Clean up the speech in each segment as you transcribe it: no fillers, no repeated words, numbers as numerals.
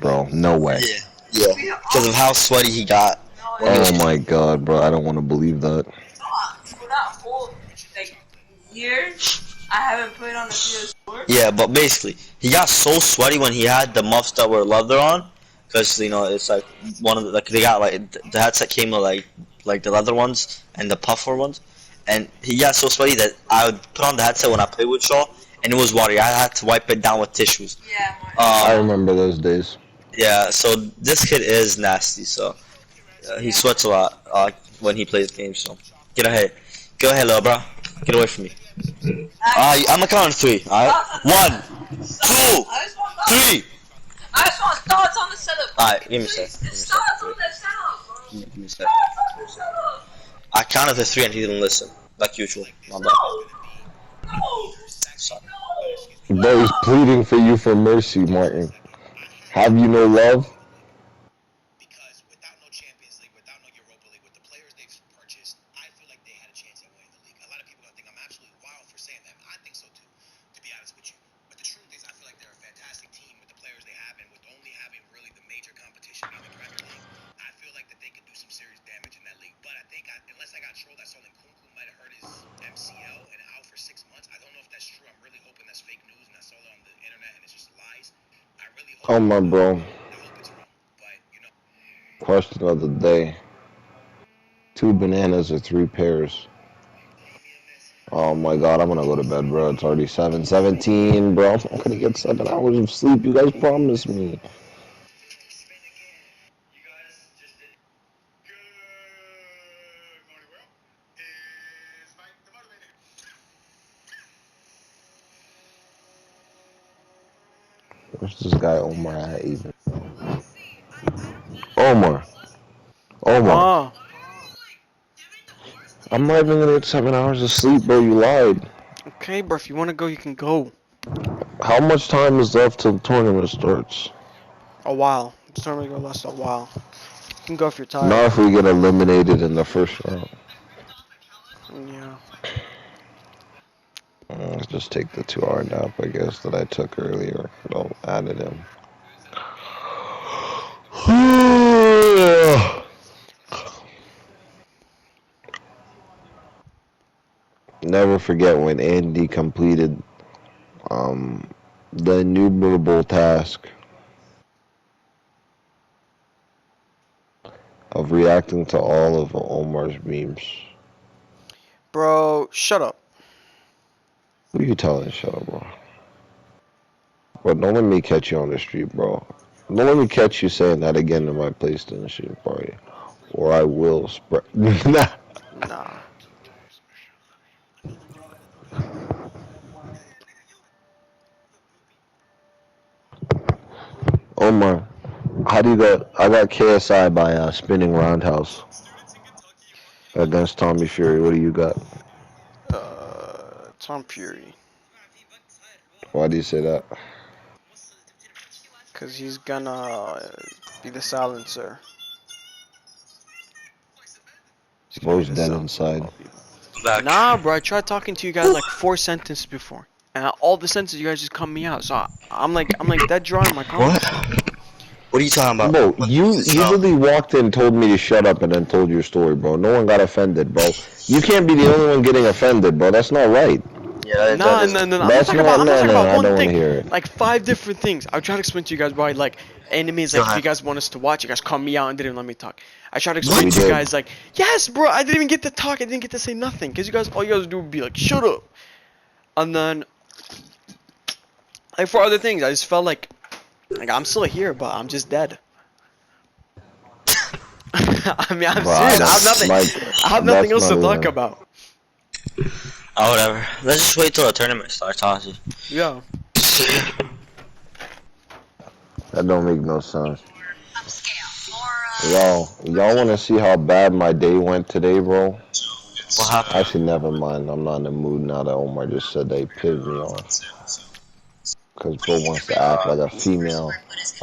bro. No way. Yeah. Because of how sweaty he got. Oh my god, bro. I don't want to believe that. For that whole year, I haven't played on the PS4. Yeah, but basically, he got so sweaty when he had the muffs that were leather on, because it's like one of the, like they got like the headset came with like the leather ones and the puffer ones, and he got so sweaty that I would put on the headset when I played with Shaw, and it was watery. I had to wipe it down with tissues. Yeah. I remember those days. Yeah, so this kid is nasty. So he sweats a lot when he plays games. So get ahead, go ahead, little bro. Get away from me. I'm gonna count on 3. Alright, 1, 2, 3. I just want thoughts on the setup. Alright, give me a sec. Thoughts on the setup, bro. Give me a sec. Thoughts on the setup. I counted to 3 and he didn't listen, like usual. My bad. No. Sorry. Bro, he's pleading for you for mercy, Martin. Have you no love? Because without no Champions League, without no Europa League, with the players they've purchased, I feel like they had a chance at winning the league. A lot of people think I'm absolutely wild for saying that. I think so too, to be honest with you. But the truth is, I feel like they're a fantastic team with the players they have, and with only having really the major competition being the Premier League, I feel like that they could do some serious damage in that league. But I think, unless I got trolled, I saw that Nkunku might have hurt his MCL and out for 6 months. I don't know if that's true. I'm really hoping that's fake news, and I saw it on the internet, and it's just lies. I really hope. Oh my bro. I hope it's wrong, but you know. Question of the day. 2 bananas or 3 pears? Oh my god, I'm gonna go to bed, bro. It's already 7:17, bro. I'm gonna get 7 hours of sleep. You guys promised me. Where's this guy Omar at even? Omar. Oh, I'm not even gonna get 7 hours of sleep, bro. You lied. okay, bro. If you want to go, you can go. How much time is left till the tournament starts? A while. It's normally gonna last a while. You can go if you're tired. Not if we get eliminated in the first round. Yeah. Let's just take the 2-hour nap, I guess, that I took earlier. I'll add it in. Never forget when Andy completed the innumerable task of reacting to all of Omar's memes. Bro, shut up. Who are you telling? Shut up, bro. But don't let me catch you on the street, bro. Don't let me catch you saying that again in my PlayStation party, or I will spread. Nah. Nah. Omar, how do you got? I got KSI by Spinning Roundhouse against Tommy Fury. What do you got? Tom Fury. Why do you say that? Cause he's gonna be the silencer. He's gonna Bro's be the dead silencer. inside. Back. Nah, bro. I tried talking to you guys like 4 sentences before, and all the sentences you guys just cut me out. So I'm like dead dry in my comments. What are you talking about? Bro, you literally walked in, told me to shut up, and then told your story, bro. No one got offended, bro. You can't be the only one getting offended, bro. That's not right. Yeah, No. I'm not talking about I one don't want thing. to hear it. Like 5 different things. I tried to explain to you guys why, like, enemies, like, if you guys want us to watch, you guys called me out and didn't let me talk. I tried to explain We to you did. guys, like, yes, bro, I didn't even get to talk. I didn't get to say nothing. Because all you guys do would be like, shut up. And then, like, for other things, I just felt like I'm still here, but I'm just dead. I mean, I'm Bro, serious. I have that's nothing. like- I have nothing that's else to not talk even- about. Oh, whatever. Let's just wait till the tournament starts, honestly. Yeah. That don't make no sense. Y'all want to see how bad my day went today, bro? What happened? Actually, never mind. I'm not in the mood now that Omar just said they pissed me off. Because bro wants to act like a female.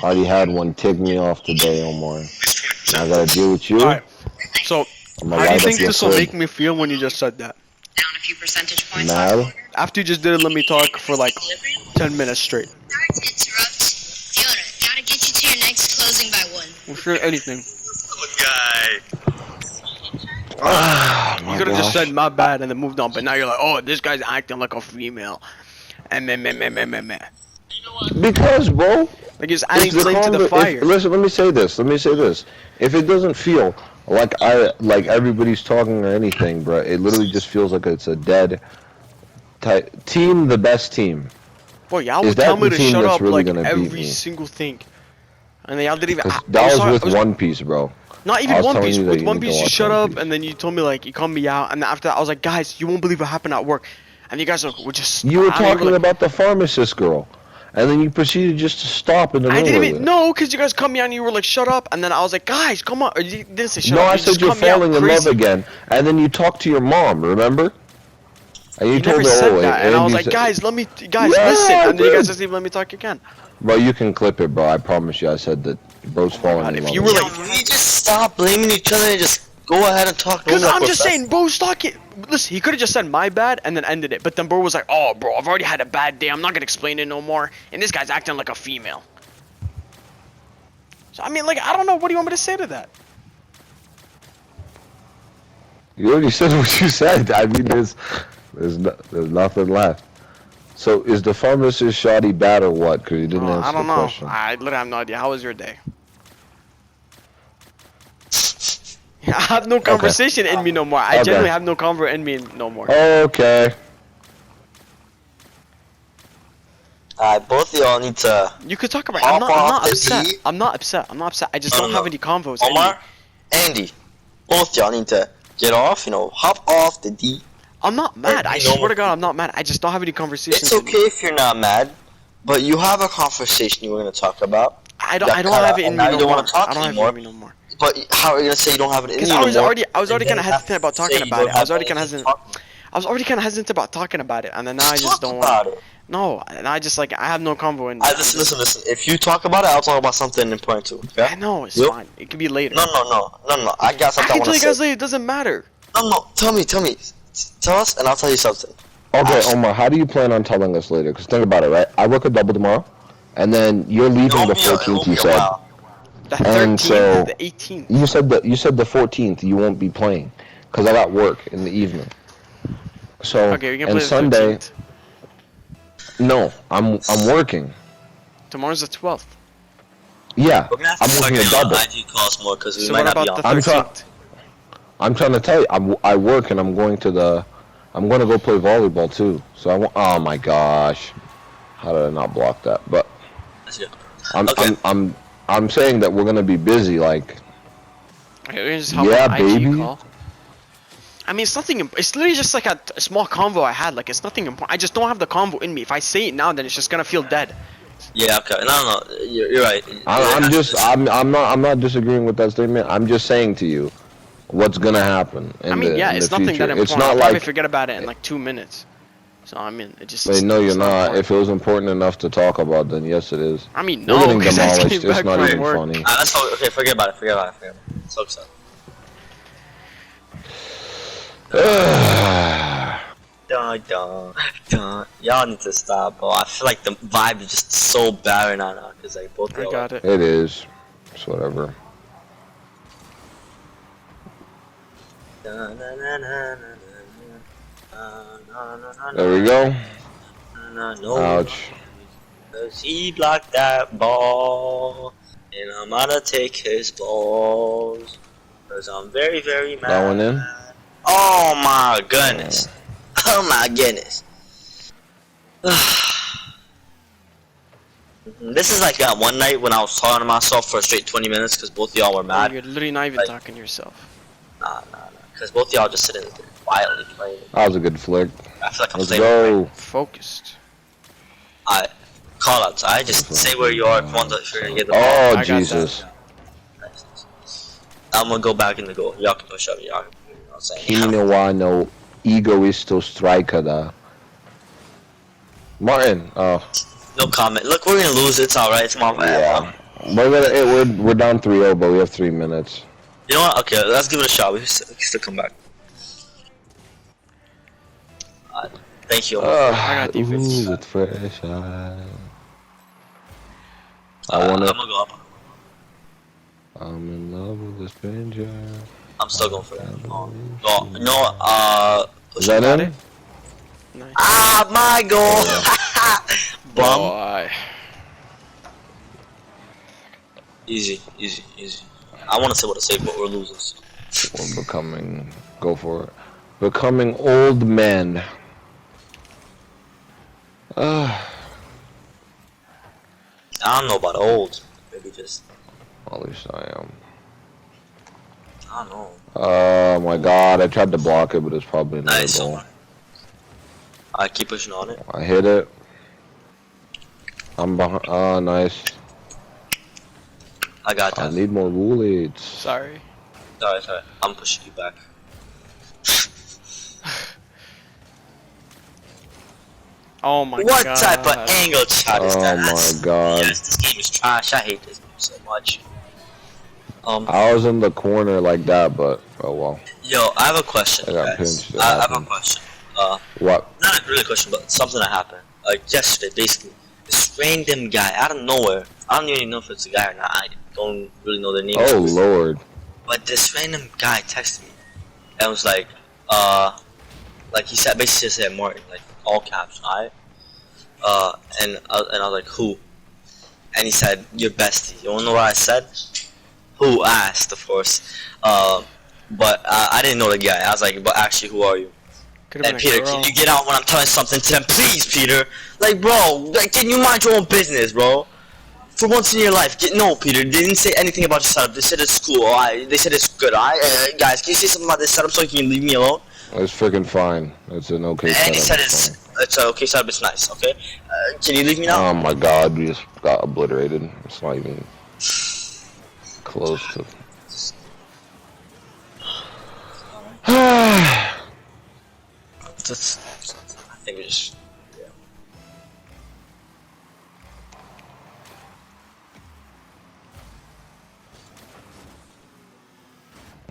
I already had one tick me off today, Omar. Now I gotta deal with you. Alright. So, I'ma how do you light up think your this will crib. make me feel when you just said that? Down a few percentage points. Mad? After you just didn't let me talk for like 10 minutes straight. Sorry to interrupt. Fiona, gotta get you to your next I'm sure anything. Guy. You could have just said my bad and then moved on, but now you're like, oh, this guy's acting like a female. And meh. Because, bro. Like he's adding flame to the if, fire. listen, let me say this. If it doesn't feel like everybody's talking or anything, bro, it literally just feels like it's a dead team. The best team. Boy, y'all Is would that tell me the to team shut that's up really like gonna beat every me? single thing. And then y'all didn't even. That was with One Piece, bro. Not I even was One telling Piece. you that With you One need to Piece, you watch shut One up, Piece. and then you told me like you called me out, and after that I was like, guys, you won't believe what happened at work, and you guys were just. You were talking like, about the pharmacist girl, and then you proceeded just to stop in the I middle didn't of even it. know, because you guys cut me out and you were like, shut up, and then I was like, guys, come on. Or you didn't say shut No, up. I you said just you're cut me out falling in love crazy. again, and then you talked to your mom. Remember? And you You told never her, said oh, that, and I was Andy like, said- guys, Yeah, listen, I and then you guys did. just didn't let me talk again. Bro, you can clip it, bro. I promise you. I said that bro's falling God, in if love. you were again. like- Can we just stop blaming each other and just go ahead and talk? Because normal I'm like just we're saying, bro's talking. Listen, he could have just said my bad and then ended it. But then bro was like, oh, bro, I've already had a bad day. I'm not going to explain it no more. And this guy's acting like a female. So, I mean, like, I don't know. What do you want me to say to that? You already said what you said. I mean, there's nothing left. So, is the pharmacist shoddy bad or what? Because you didn't answer I don't the know. question. I literally have no idea. How was your day? I have no conversation in me no more. I Okay. genuinely have no convo in me no more. Okay. Alright, both of y'all need to. You could talk about it. I'm Hop not off the upset. D. I'm not upset. I just No, don't no, have no. any convos in me. Omar, Andy, both y'all need to get off. Hop off the D. I'm not mad. I you know- swear to God, I'm not mad. I just don't have any conversations. It's in me. okay if you're not mad, but you have a conversation you were gonna talk about. I don't that have kinda- it in and me now no you don't more. wanna talk I don't have it anymore. in me no more. But how are you gonna say you don't have it in you Because I anymore? was already kind of and then have hesitant about to talking say you about don't it. I was have already kind of anything hesitant. to talk I was already kind of hesitant about talking about it, and then now I just Talk don't about want. it. No, and I just like I have no convo in me. Listen. If you talk about it, I'll talk about something important too. I Okay? know it's Yep. fine. It could be later. No. I got I something I, can tell want you to guys say. later. It doesn't matter. No. Tell me. Tell us, and I'll tell you something. Okay, Omar, how do you plan on telling us later? Because think about it, right? I work a double tomorrow, and then you're leaving the 14th, you said. The And 13th, so- the 18th. You said the 14th you won't be playing, because I got work in the evening. So, Okay, we can and play the Sunday, 13th. no, I'm working. Tomorrow's the 12th. Yeah, We're gonna have I'm to start working a getting on double. IG calls more because we So might what not be about on. the I'm try- 13th? I'm trying to tell you, I work and I'm going to go play volleyball too. So oh my gosh, how did I not block that? But That's good. I'm Okay. I'm saying that we're gonna be busy. Like, Okay, we can just hop Yeah, on IG baby. call. I mean, it's nothing. It's literally just like a small convo I had. Like, it's nothing important. I just don't have the convo in me. If I say it now, then it's just gonna feel dead. Yeah. Okay. No. You're right. I'm not disagreeing with that statement. I'm just saying to you, what's gonna happen in I mean, the, yeah, in it's the nothing future. that important. It's not I'll probably like, forget about it in like 2 minutes. So I mean, it just. wait, no, it's you're not. important. If it was important enough to talk about, then yes, it is. I mean, We're no, getting because I just demolished. came It's back not from even work. funny. That's how, okay. Forget about it. So upset. Dun. Y'all need to stop, bro. I feel like the vibe is just so bad right now, because like both of I y'all. got it. It is. It's whatever. There we go. No, Ouch. cause he blocked that ball, and I'm gonna take his balls, cause I'm very, very mad. That one in? Oh my goodness. Oh my goodness. This is like that one night when I was talking to myself for a straight 20 minutes because both of y'all were mad. You're literally not even Like- talking to yourself. Nah. Because both of y'all just sitting there quietly playing. That was a good flick. I feel like I'm Let's playing. go. Focused. Alright. Call outs. I just say where you are if you're gonna get the ball. Oh, I got Jesus. I'm gonna go back in the goal. Y'all can push up. Y'all can, you know what I'm saying? Kimi wa no egoisto striker da. Martin. Oh, No comment. Look, we're gonna lose. It's alright. It's my bad. yeah. We're down 3-0, but we have 3 minutes. You know what? Okay, let's give it a shot. We can still come back. Thank you. I got defense. Ooh, it's fresh. I I'm wanna. gonna go up. I'm in love with a stranger. I'm still going for that. Oh, no, Is that Got in? it? Nice. Ah, my goal. Bum. Boy. Easy. I want to say what to say, but we're losers. We're becoming. Go for it. Becoming old men. I don't know about old. Maybe just, At least I am. I don't know. Oh my god, I tried to block it, but it's probably not Nice. a goal. I keep pushing on it. I hit it. I'm behind. Oh, nice. I got I that. need more bullets. Sorry. Sorry. I'm pushing you back. Oh my What god. type of angle shot is that? Oh That's- my god. Yes, this game is trash. I hate this game so much. I was in the corner like that, but oh well. Yo, I have a question, I got guys. pinched. It I have a happened. question. What? Not really a question, but something that happened. Like yesterday, basically. This random guy out of nowhere. I don't even know if it's a guy or not. I don't really know their name. Oh lord. But this random guy texted me and was like he said basically just said Martin, like all caps, alright? And I was like, who? And he said, your bestie. You wanna know what I said? Who asked, of course. But I didn't know the guy. I was like, but actually, who are you? Could've been And a Peter, girl. can you get out when I'm telling something to them, please, Peter? Like, bro, like, can you mind your own business, bro? For once in your life, no, Peter. They didn't say anything about your setup. They said it's cool. Alright, they said it's good. Alright, guys, can you say something about this setup so you can leave me alone? It's freaking fine. It's an okay And he said setup. it's okay setup. It's nice. Okay, can you leave me now? Oh my god, we just got obliterated. It's not even close to. Just, I think we just.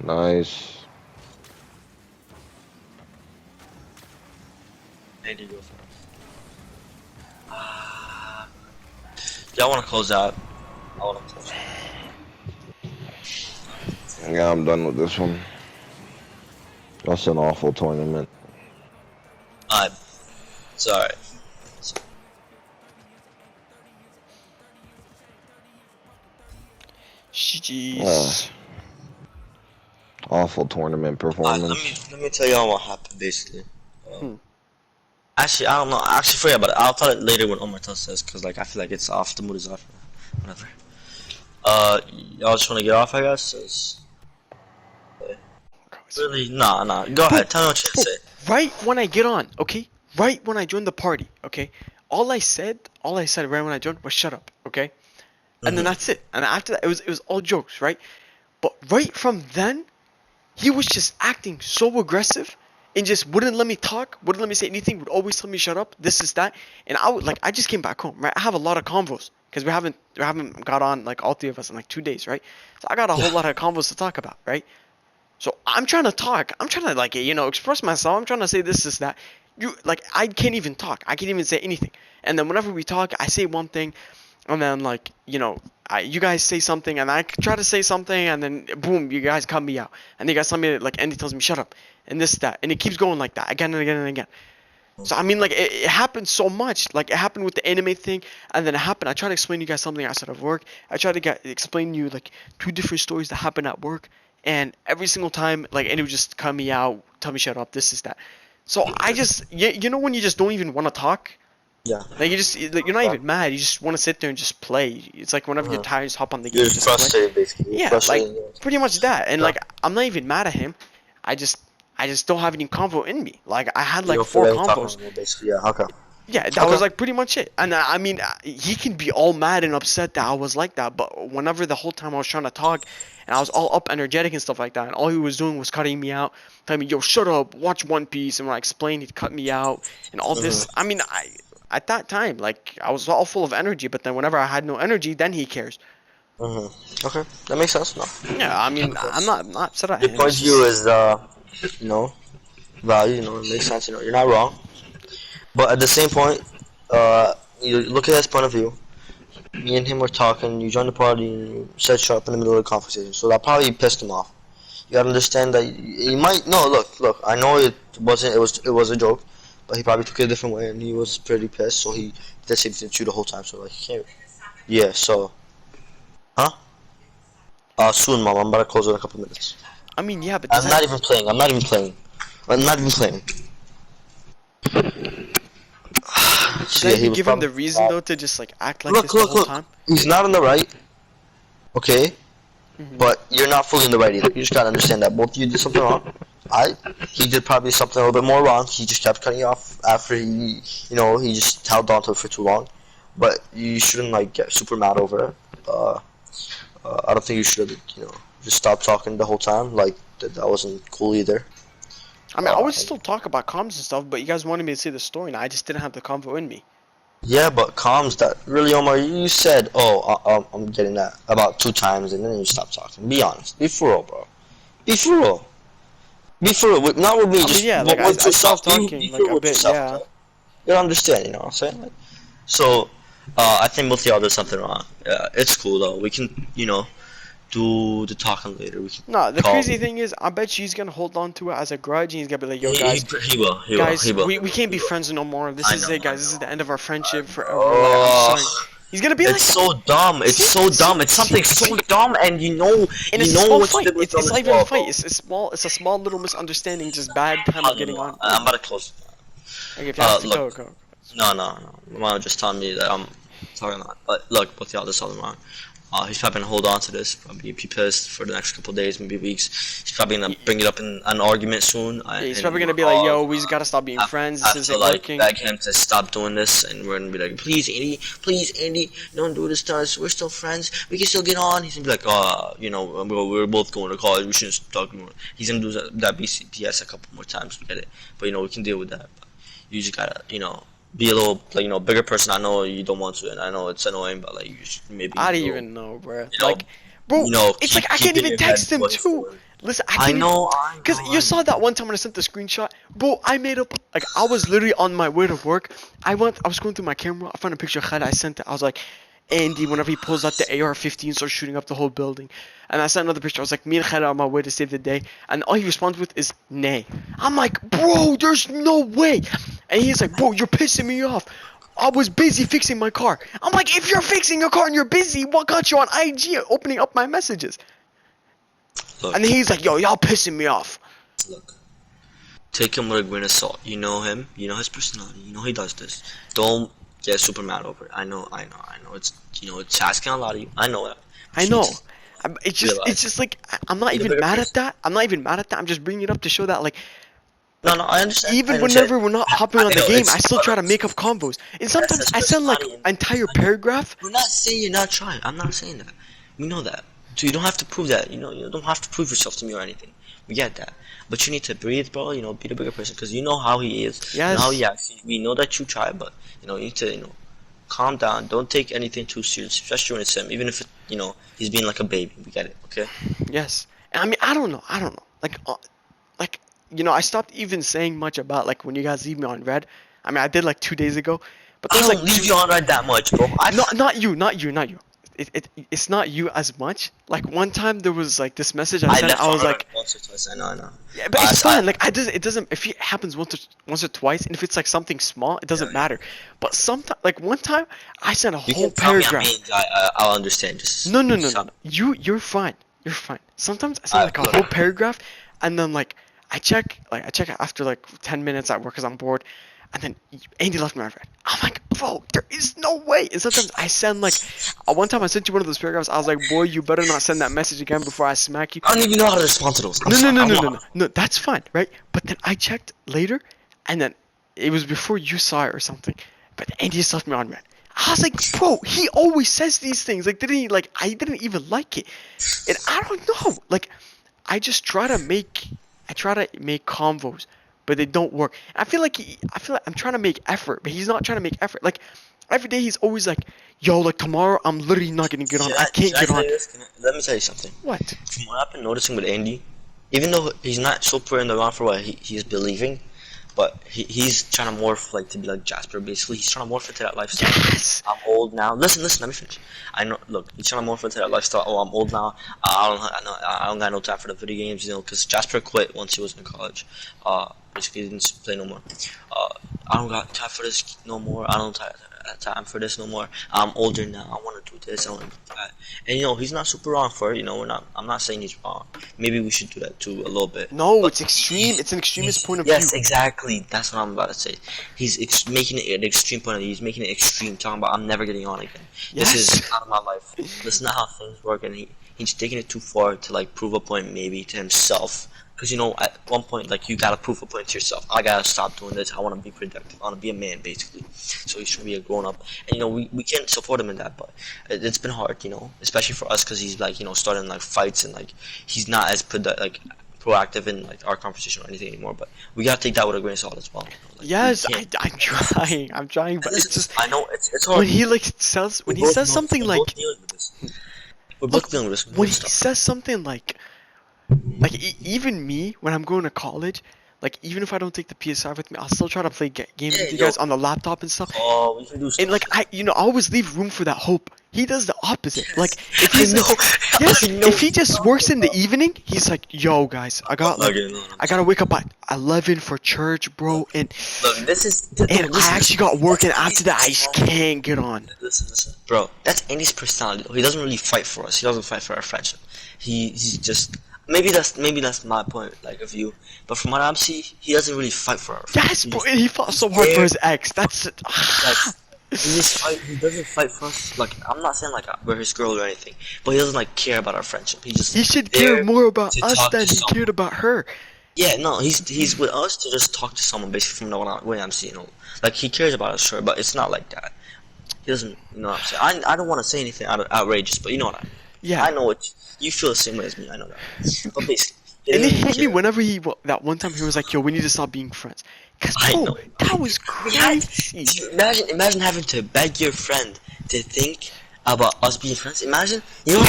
Nice. Maybe go for it. Yeah, I want to close out. I want to close out. Yeah, I'm done with this one. That's an awful tournament. It's alright. Jeez. Awful tournament performance. Let me tell y'all what happened basically. Actually, I don't know. I actually forget about it. I'll tell it later when Omar tells us, cause like I feel like it's off. The mood is off. Whatever. Y'all just want to get off, I guess. Really? Nah. Go ahead. Tell me what you Bro, say. right when I get on, okay? Right when I join the party, okay? All I said right when I joined was shut up, okay? And then that's it. And after that, it was all jokes, right? But right from then, he was just acting so aggressive and just wouldn't let me talk, wouldn't let me say anything, would always tell me shut up, this is that. And I just came back home, right? I have a lot of convos because we haven't got on, like, all three of us in like 2 days, right? So I got a whole lot of convos to talk about, right? So I'm trying to talk. I'm trying to, like, express myself. I'm trying to say this, that. I can't even talk. I can't even say anything. And then whenever we talk, I say one thing, and then, like, you guys say something, and I try to say something, and then boom, you guys cut me out. And you guys tell me, like, Andy tells me shut up, and this, that, and it keeps going like that again and again and again. So I mean, like, it happened so much. Like, it happened with the anime thing, and then it happened. I tried to explain to you guys something I said at work. I tried to explain to you, like, 2 different stories that happened at work. And every single time, like, and it would just cut me out, tell me shut up, this is that. So I just, you know when you just don't even want to talk? Yeah. Like, you're not even mad, you just want to sit there and just play. It's like whenever you're tired, just hop on the game You're and just play. frustrated, basically. Yeah, like, pretty much that. And, like, I'm not even mad at him. I just don't have any convo in me. Like, I had, like, 4 combos. Basically, yeah. Okay. Yeah, that was, like, pretty much it. And I mean, he can be all mad and upset that I was like that, but whenever the whole time I was trying to talk, and I was all up energetic and stuff like that, and all he was doing was cutting me out, telling me, yo, shut up, watch One Piece, and when I explained, he'd cut me out, and all this. I mean, at that time, like, I was all full of energy, but then whenever I had no energy, then he cares. Okay, that makes sense. No. Yeah, I mean, I'm not upset at Your him. point of view is, value. It makes sense. You're not wrong. But at the same point, you look at his point of view. Me and him were talking. You joined the party and you said shut up in the middle of the conversation. So that probably pissed him off. You gotta understand that he might. No, look. I know it wasn't. It was a joke, but he probably took it a different way, and he was pretty pissed. So he did say to you the whole time. So like, he can't. Yeah. So, huh? Soon, mom. I'm about to close in a couple minutes. I mean, yeah, but I'm not even playing. I'm not even playing. Should Yeah, I he be was give him the probably- reason though to just like act like this the whole time? He's not on the right. Okay. Mhm. But you're not fully in the right either. You just gotta understand that both of you did something wrong. He did probably something a little bit more wrong. He just kept cutting you off after he just held on to it for too long. But you shouldn't like get super mad over it. I don't think you should, just stop talking the whole time. Like that wasn't cool either. I mean, I would still talk about comms and stuff, but you guys wanted me to say the story, and I just didn't have the convo in me. Yeah, but comms that really, Omar, you said, I'm getting that about 2 times, and then you stopped talking. Be honest. Be for real, bro. Be for real. Be for real. Not with me. I mean, Just yeah, like, with I stopped yourself. talking, Be like, for real a with bit, yourself, yeah. bro. You don't understand, you know what I'm saying? Like, so, I think both of y'all did something wrong. Yeah, it's cool though. We can, do the talking later. We can No, the call. crazy thing is, I bet you he's gonna hold on to it as a grudge, and he's gonna be like, yo, He guys, will. we can't be friends no more. This I is know, it, guys. I This is know. the end of our friendship forever. Like, I'm sorry. He's gonna be like, It's so dumb. It's so dumb. It's something so dumb, and and you it's a know small what's fight. different It's from not as even a well, fight. bro. It's a small little misunderstanding, just bad time of getting on. I'm about to close. Like, if you have to look. go. No. Mama just telling me that I'm talking about. But look, both y'all did something wrong. He's probably gonna hold on to this. Probably be pissed for the next couple of days, maybe weeks. He's probably gonna bring it up in an argument soon. Yeah, he's probably gonna be like, yo, we just gotta stop being friends. This isn't working. Beg him to stop doing this, and we're gonna be like, please, Andy, don't do this to us. We're still friends. We can still get on. He's gonna be like, we're both going to college. We shouldn't talk anymore. He's gonna do that BS a couple more times. We get it, but we can deal with that. But you just gotta, be a little, like, bigger person. I know you don't want to, and I know it's annoying, but like, you should maybe. I don't even know, bro. know, Like, bro, it's keep- like I keep can't in even your text head him what he's too. doing. Listen, I I can't know. because you saw that one time when I sent the screenshot, bro. I made up like I was literally on my way to work. I was going through my camera. I found a picture of Khaled. I sent it. I was like, Andy, whenever he pulls out the AR-15, starts shooting up the whole building. And I sent another picture. I was like, me and Khaled are on my way to save the day. And all he responds with is nay. I'm like, bro, there's no way. And he's like, bro, you're pissing me off. I was busy fixing my car. I'm like, if you're fixing your car and you're busy, what got you on IG opening up my messages? Look, And he's like, yo, y'all pissing me off. look. Take him with a grain of salt. You know him. You know his personality. You know he does this. Don't get super mad over it. I know. It's it's asking a lot of you. I know that. I You know. need to It's realize. just like I'm not Be the even bigger mad person. at that. I'm not even mad at that. I'm just bringing it up to show that like No, I understand. I even understand. whenever we're not hopping on the know, game, it's- I still try to make up combos. And sometimes his I send like personality and- entire paragraph. We're not saying you're not trying. I'm not saying that. We know that. So you don't have to prove that. You don't have to prove yourself to me or anything. We get that. But you need to breathe, bro. Be the bigger person because you know how he is. You know Yes. how he acts. We know that you try, but you need to calm down. Don't take anything too serious, especially when it's him. Even if he's being like a baby. We get it, okay? Yes. And I mean I don't know. Like I stopped even saying much about like when you guys leave me on red. I mean I did like 2 days ago. But I there's don't like leave you on red that much, bro. not you. It's not you as much. Like one time there was like this message I sent. left I was on like, red once or twice. I know. yeah, but it's fine. Like it doesn't. If it happens once or twice, and if it's like something small, it doesn't matter. But sometimes, like one time, I sent a You whole can tell me I'm paragraph. being, I'll understand. Just No. stop. You're fine. You're fine. Sometimes I send like a look. whole paragraph, and then like I check after like 10 minutes at work because I'm bored, and then Andy left me on red. I'm like, bro, there is no way. And sometimes I send like, one time I sent you one of those paragraphs. I was like, boy, you better not send that message again before I smack you. I don't even know how to respond to those. No, that's fine, right? But then I checked later, and then it was before you saw it or something. But Andy just left me on red. I was like, bro, he always says these things. Like, I didn't even like it. And I don't know. Like, I try to make convos, but they don't work. I feel like I'm trying to make effort, but he's not trying to make effort. Like, every day he's always like, yo, like tomorrow I'm literally not gonna get on. I can't get on. Let me tell you something. What? From what I've been noticing with Andy, even though he's not super in the wrong for what he's believing, but he's trying to morph like to be like Jasper. Basically, he's trying to morph into that lifestyle. Yes. I'm old now. Listen, let me finish. I know. Look, he's trying to morph into that lifestyle. Oh, I'm old now. I don't got no time for the video games, you know, because Jasper quit once he was in college. Basically, he didn't play no more. I don't got time for this no more. I don't have time for this no more. I'm older now. I want to do this. I want to do that. And you know, he's not super wrong for it. You know, I'm not saying he's wrong. Maybe we should do that too a little bit. No, But it's extreme. It's an extremist point of Yes, view. exactly. That's what I'm about to say. He's making it an extreme point of view. He's making it extreme, talking about I'm never getting on again. Yes. This is out of my life. This is not how things work, and he's taking it too far to like prove a point maybe to himself. Because you know, at one point, like you gotta prove a point to yourself. I gotta stop doing this. I want to be productive. I want to be a man, basically. So he's trying to be a grown up, and you know, we can't support him in that. But it's been hard, you know, especially for us, because he's like, you know, starting like fights and like he's not as proactive in like our conversation or anything anymore. But we gotta take that with a grain of salt as well. You know, like, Yes, we can't- I'm trying, but it's just I know it's hard. when he like says when he says something we're like both dealing with this. We're both dealing with this. when he says something like even me when I'm going to college, like even if I don't take the PS5 with me, I'll still try to play games Yeah, with you yo. guys on the laptop and stuff. Oh, we can do stuff. And like I always leave room for that hope. He does the opposite. Like if I he's know. yes, I know. if he just works in the evening, he's like, yo guys, I got like Okay, no. I gotta wake up at 11 for church, bro, and Look, this is. and I actually got work, and after that I just can't get on. Listen, bro. That's Andy's personality. Though. He doesn't really fight for us. He doesn't fight for our friendship. He's just maybe that's my point like of view. But from what I'm seeing, he doesn't really fight for our Yes, friendship. bro, and he fought so hard for his ex. That's it. He doesn't fight for us. Like I'm not saying like we're his girl or anything, but he doesn't like care about our friendship. He just He should there care more about to us talk than to he someone. cared about her. Yeah, no, he's with us to just talk to someone basically from the way I'm seeing him. Like he cares about us, sure, but it's not like that. He doesn't, you know what I'm saying? I don't want to say anything outrageous, but you know what I mean. Yeah. I know it. You feel the same way as me. I know that. But basically, And it doesn't hit me care. whenever that one time he was like, yo, we need to stop being friends. Cause I bro, know. that was crazy. Imagine having to beg your friend to think about us being friends. Imagine, you know,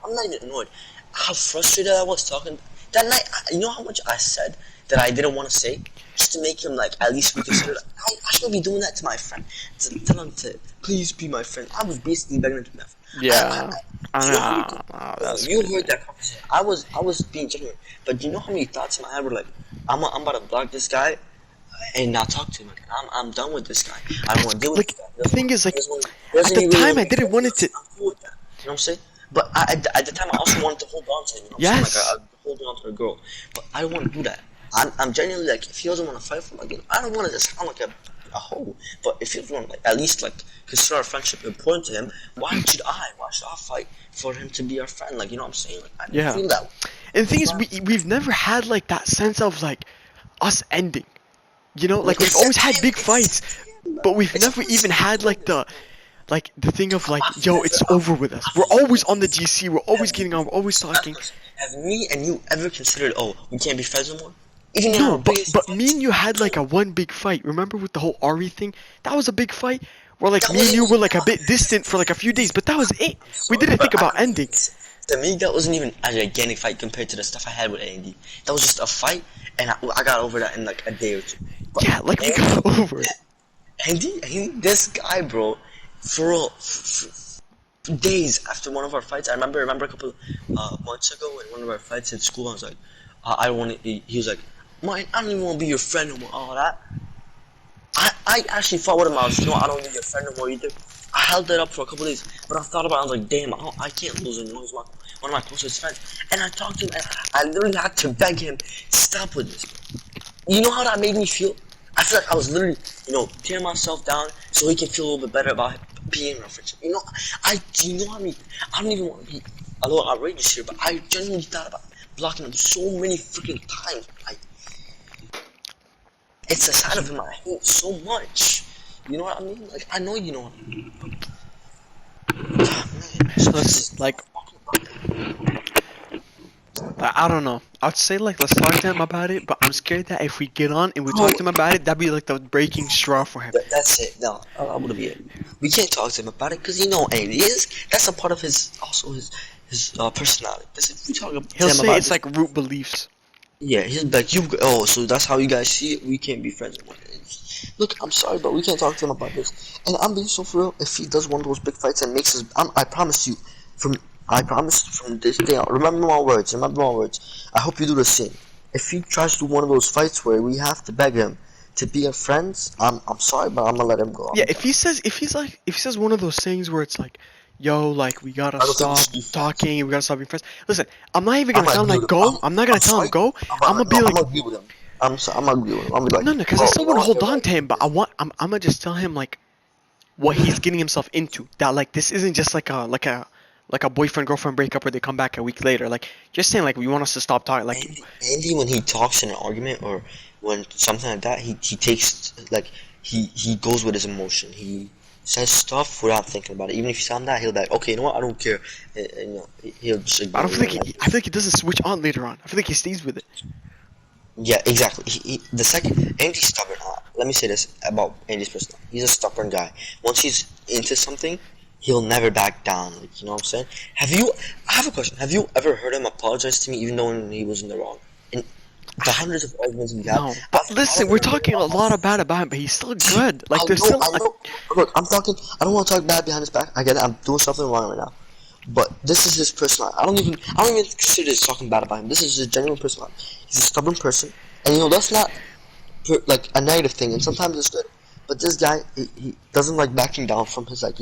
I'm not even annoyed. How frustrated I was talking that night. You know how much I said that I didn't want to say, just to make him like at least reconsider. I shouldn't be doing that to my friend. To tell him to please be my friend. I was basically begging him to be my friend. Yeah. You heard that conversation. I was being genuine, but do you know how many thoughts in my head were like, I'm about to block this guy and not talk to him again. I'm done with this guy. I don't want to deal with Like, this guy. the thing is, like, At at the time, I didn't want it to. I'm cool with that. You know what I'm saying? But at the time, I also wanted to hold on to him. You know what I'm Yes. saying? Like, I hold on to a girl, but I don't want to do that. I'm genuinely like, if he doesn't want to fight for me again, I don't want to just sound like a hoe. But if he doesn't want to, like, at least like consider our friendship important to him, why should I fight for him to be our friend? Like, you know what I'm saying? Like, I don't Yeah. feel that way. And the thing is, we've never had like that sense of like us ending. You know, like we've always had big fights, but we've never even had like the thing of like, yo, it's over with us. We're always on the GC. We're always getting on. We're always talking. Have me and you ever considered, oh, we can't be friends no more? Even in No, our biggest but me fights? and you had like a one big fight. Remember with the whole Ari thing? That was a big fight. Where like That me and you wasn't were like a even- bit distant for like a few days, but that was it. We didn't think about ending. To me, that wasn't even a gigantic fight compared to the stuff I had with Andy. That was just a fight, and I got over that in like a day or two. But Yeah, like we Andy- got over it. Andy, this guy, bro, for real, for days after one of our fights, I remember a couple months ago in one of our fights at school, I was like, I don't want to, he was like, I don't even want to be your friend no more, all that. I actually fought with him, I was, I don't want to be your friend no more either. I held that up for a couple days, but I thought about it, I was like, damn, I can't lose him, he's one of my closest friends. And I talked to him, and I literally had to beg him, stop with this. You know how that made me feel? I feel like I was literally, tearing myself down so he can feel a little bit better about being in our friendship. You know how many, I don't even want to be a little outrageous here, but I genuinely thought about blocking him so many freaking times. It's a side of him I hate so much. You know what I mean? Like, I know you know what I mean. Let's like, I don't know. I'd say like let's talk to him about it, but I'm scared that if we get on and we talk to him about it, that'd be like the breaking straw for him. That's it. No, I wouldn't be it. We can't talk to him about it because Andy is. That's a part of his personality. Because if we talk to He'll him say about it's like root beliefs. Yeah, he's like, you. Oh, so that's how you guys see it. We can't be friends anymore. Look, I'm sorry, but we can't talk to him about this. And I'm being so for real. If he does one of those big fights and makes us, I promise you, from I promise from this day on. Remember my words. Remember my words. I hope you do the same. If he tries to do one of those fights where we have to beg him to be our friends, I'm sorry, but I'm gonna let him go. Yeah, if he says one of those things where it's like, yo, like we gotta I don't think we stop should be friends. talking, we gotta stop being friends. Listen, I'm not even I'm gonna tell him agree like with go. I'm not gonna I'm tell him sorry. go. I'm gonna be I'm like, gonna agree with him. I'm sorry. I'm gonna agree with him. I'm gonna be like, no, because I bro, still you know want to what? hold You're on right. to him, but I'm gonna just tell him like what he's getting himself into. That like this isn't just like a boyfriend girlfriend breakup where they come back a week later. Like just saying like we want us to stop talking. Like Andy, when he talks in an argument or when something like that, he takes like he goes with his emotion. He says stuff without thinking about it. Even if you tell him that, he'll be like, okay, you know what? I don't care. And, you know, he'll just I ignore don't feel you. like And like, I feel like he doesn't switch on later on. I feel like he stays with it. yeah, exactly. The second Andy's stubborn. Let me say this about Andy's personality. He's a stubborn guy. Once he's into something, he'll never back down. Like, you know what I'm saying? I have a question. Have you ever heard him apologize to me, even though he was in the wrong? In the hundreds of arguments we have, No, but listen, we're talking a lot about him, but he's still good. Like there's still I know. Look, I'm talking. I don't want to talk bad behind his back. I get it. I'm doing something wrong right now. But this is his personality. I don't even consider this talking bad about him. This is his genuine personality. He's a stubborn person, and you know that's not like a negative thing. And sometimes it's good. But this guy, he doesn't like backing down from his like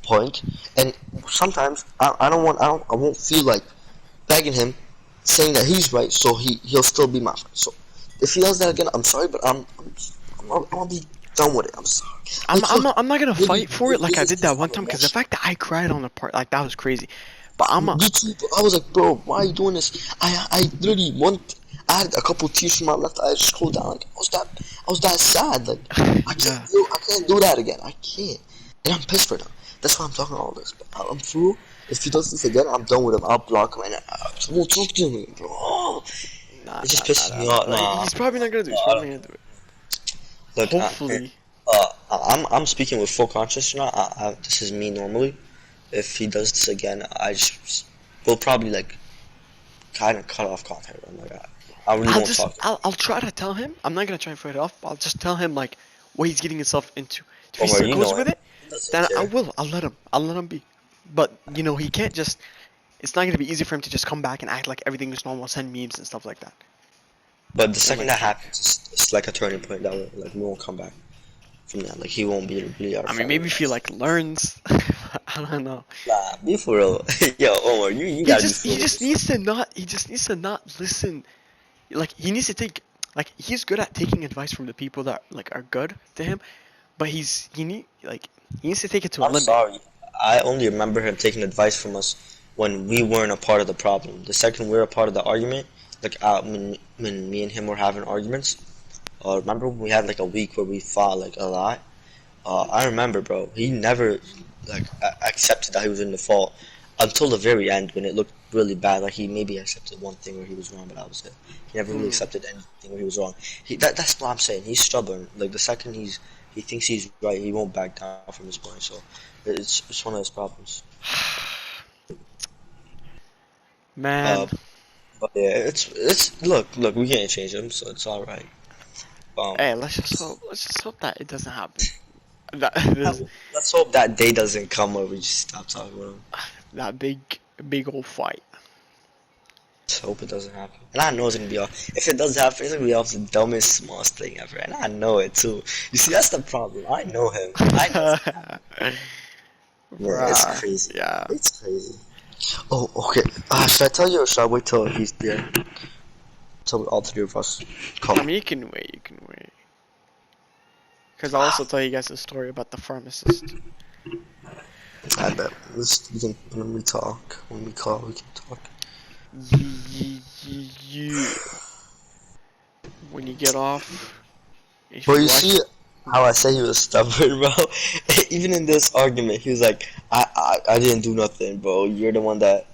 point. And sometimes I won't feel like begging him, saying that he's right, so he'll still be my friend. So if he does that again, I'm sorry, but I'm gonna be done with it. I'm sorry. Like, look, I'm not gonna maybe fight for it like I it's did because that one I'm time. Because the emotional. fact that I cried on the part, like that was crazy. But I'm a Me too. But I was like, bro, why are you doing this? I literally I had a couple tears from my left eye. I just scrolled down. Like I was that sad. Like yeah. I can't do that again. I can't. And I'm pissed for him. That's why I'm talking all this. But I'm through. If he does this again, I'm done with him. I'll block him and I won't talk to him, bro. Oh, Nah, it just nah, nah, pisses nah, me nah. off. Like, Nah, he's probably not gonna do it. He's I probably don't. not gonna do it. Look, Hopefully. I'm speaking with full conscience now. This is me normally. If he does this again, we'll probably like kind of cut off contact. I'm like, I really won't talk to him. I'll try to tell him. I'm not gonna try and fight it off. I'll just tell him like what he's getting himself into. If he Omar, still you goes know with him. it, He doesn't then I care. will. I'll let him be. But you know he can't just. It's not gonna be easy for him to just come back and act like everything is normal, send memes and stuff like that. But the And second like, that happens, it's like a turning point that we won't come back from that. Like he won't be really our I mean, friend. maybe if he like learns. I don't know. Nah, be for real. Yo, Omar, you gotta be for He real. just needs to not. He just needs to not listen. Like he needs to take. Like he's good at taking advice from the people that like are good to him, but he needs to take it to a I'm limit. sorry. I only remember him taking advice from us when we weren't a part of the problem. The second we were a part of the argument, like when me and him were having arguments, remember when we had like a week where we fought like a lot? I remember, bro. He never like accepted that he was in the fault until the very end when it looked really bad. Like he maybe accepted one thing where he was wrong, but that was it. He never really Hmm. accepted anything where he was wrong. That's what I'm saying. He's stubborn. Like the second he thinks he's right, he won't back down from his point. So it's one of his problems. Uh, Man, but yeah, it's look we can't change him, so it's all right. hey, let's just hope that it doesn't happen. That this, Let's hope that day doesn't come where we just stop talking about him. that big old fight. Let's hope it doesn't happen. And I know it's gonna be off. If it does happen, it's gonna be off the dumbest, smallest thing ever. And I know it too. You see, that's the problem. I know him. I know. Yeah, it's Bruh, crazy. yeah. It's crazy. Oh, okay. Should I tell you or should I wait till he's there? Till all three of us come. I mean, you can wait. You can wait. Because I'll also tell you guys a story about the pharmacist. I bet. We can when we talk. When we call, we can talk. You, when you get off, if But you watch- see how I say he was stubborn, bro? Even in this argument, he was like, I didn't do nothing, bro. You're the one that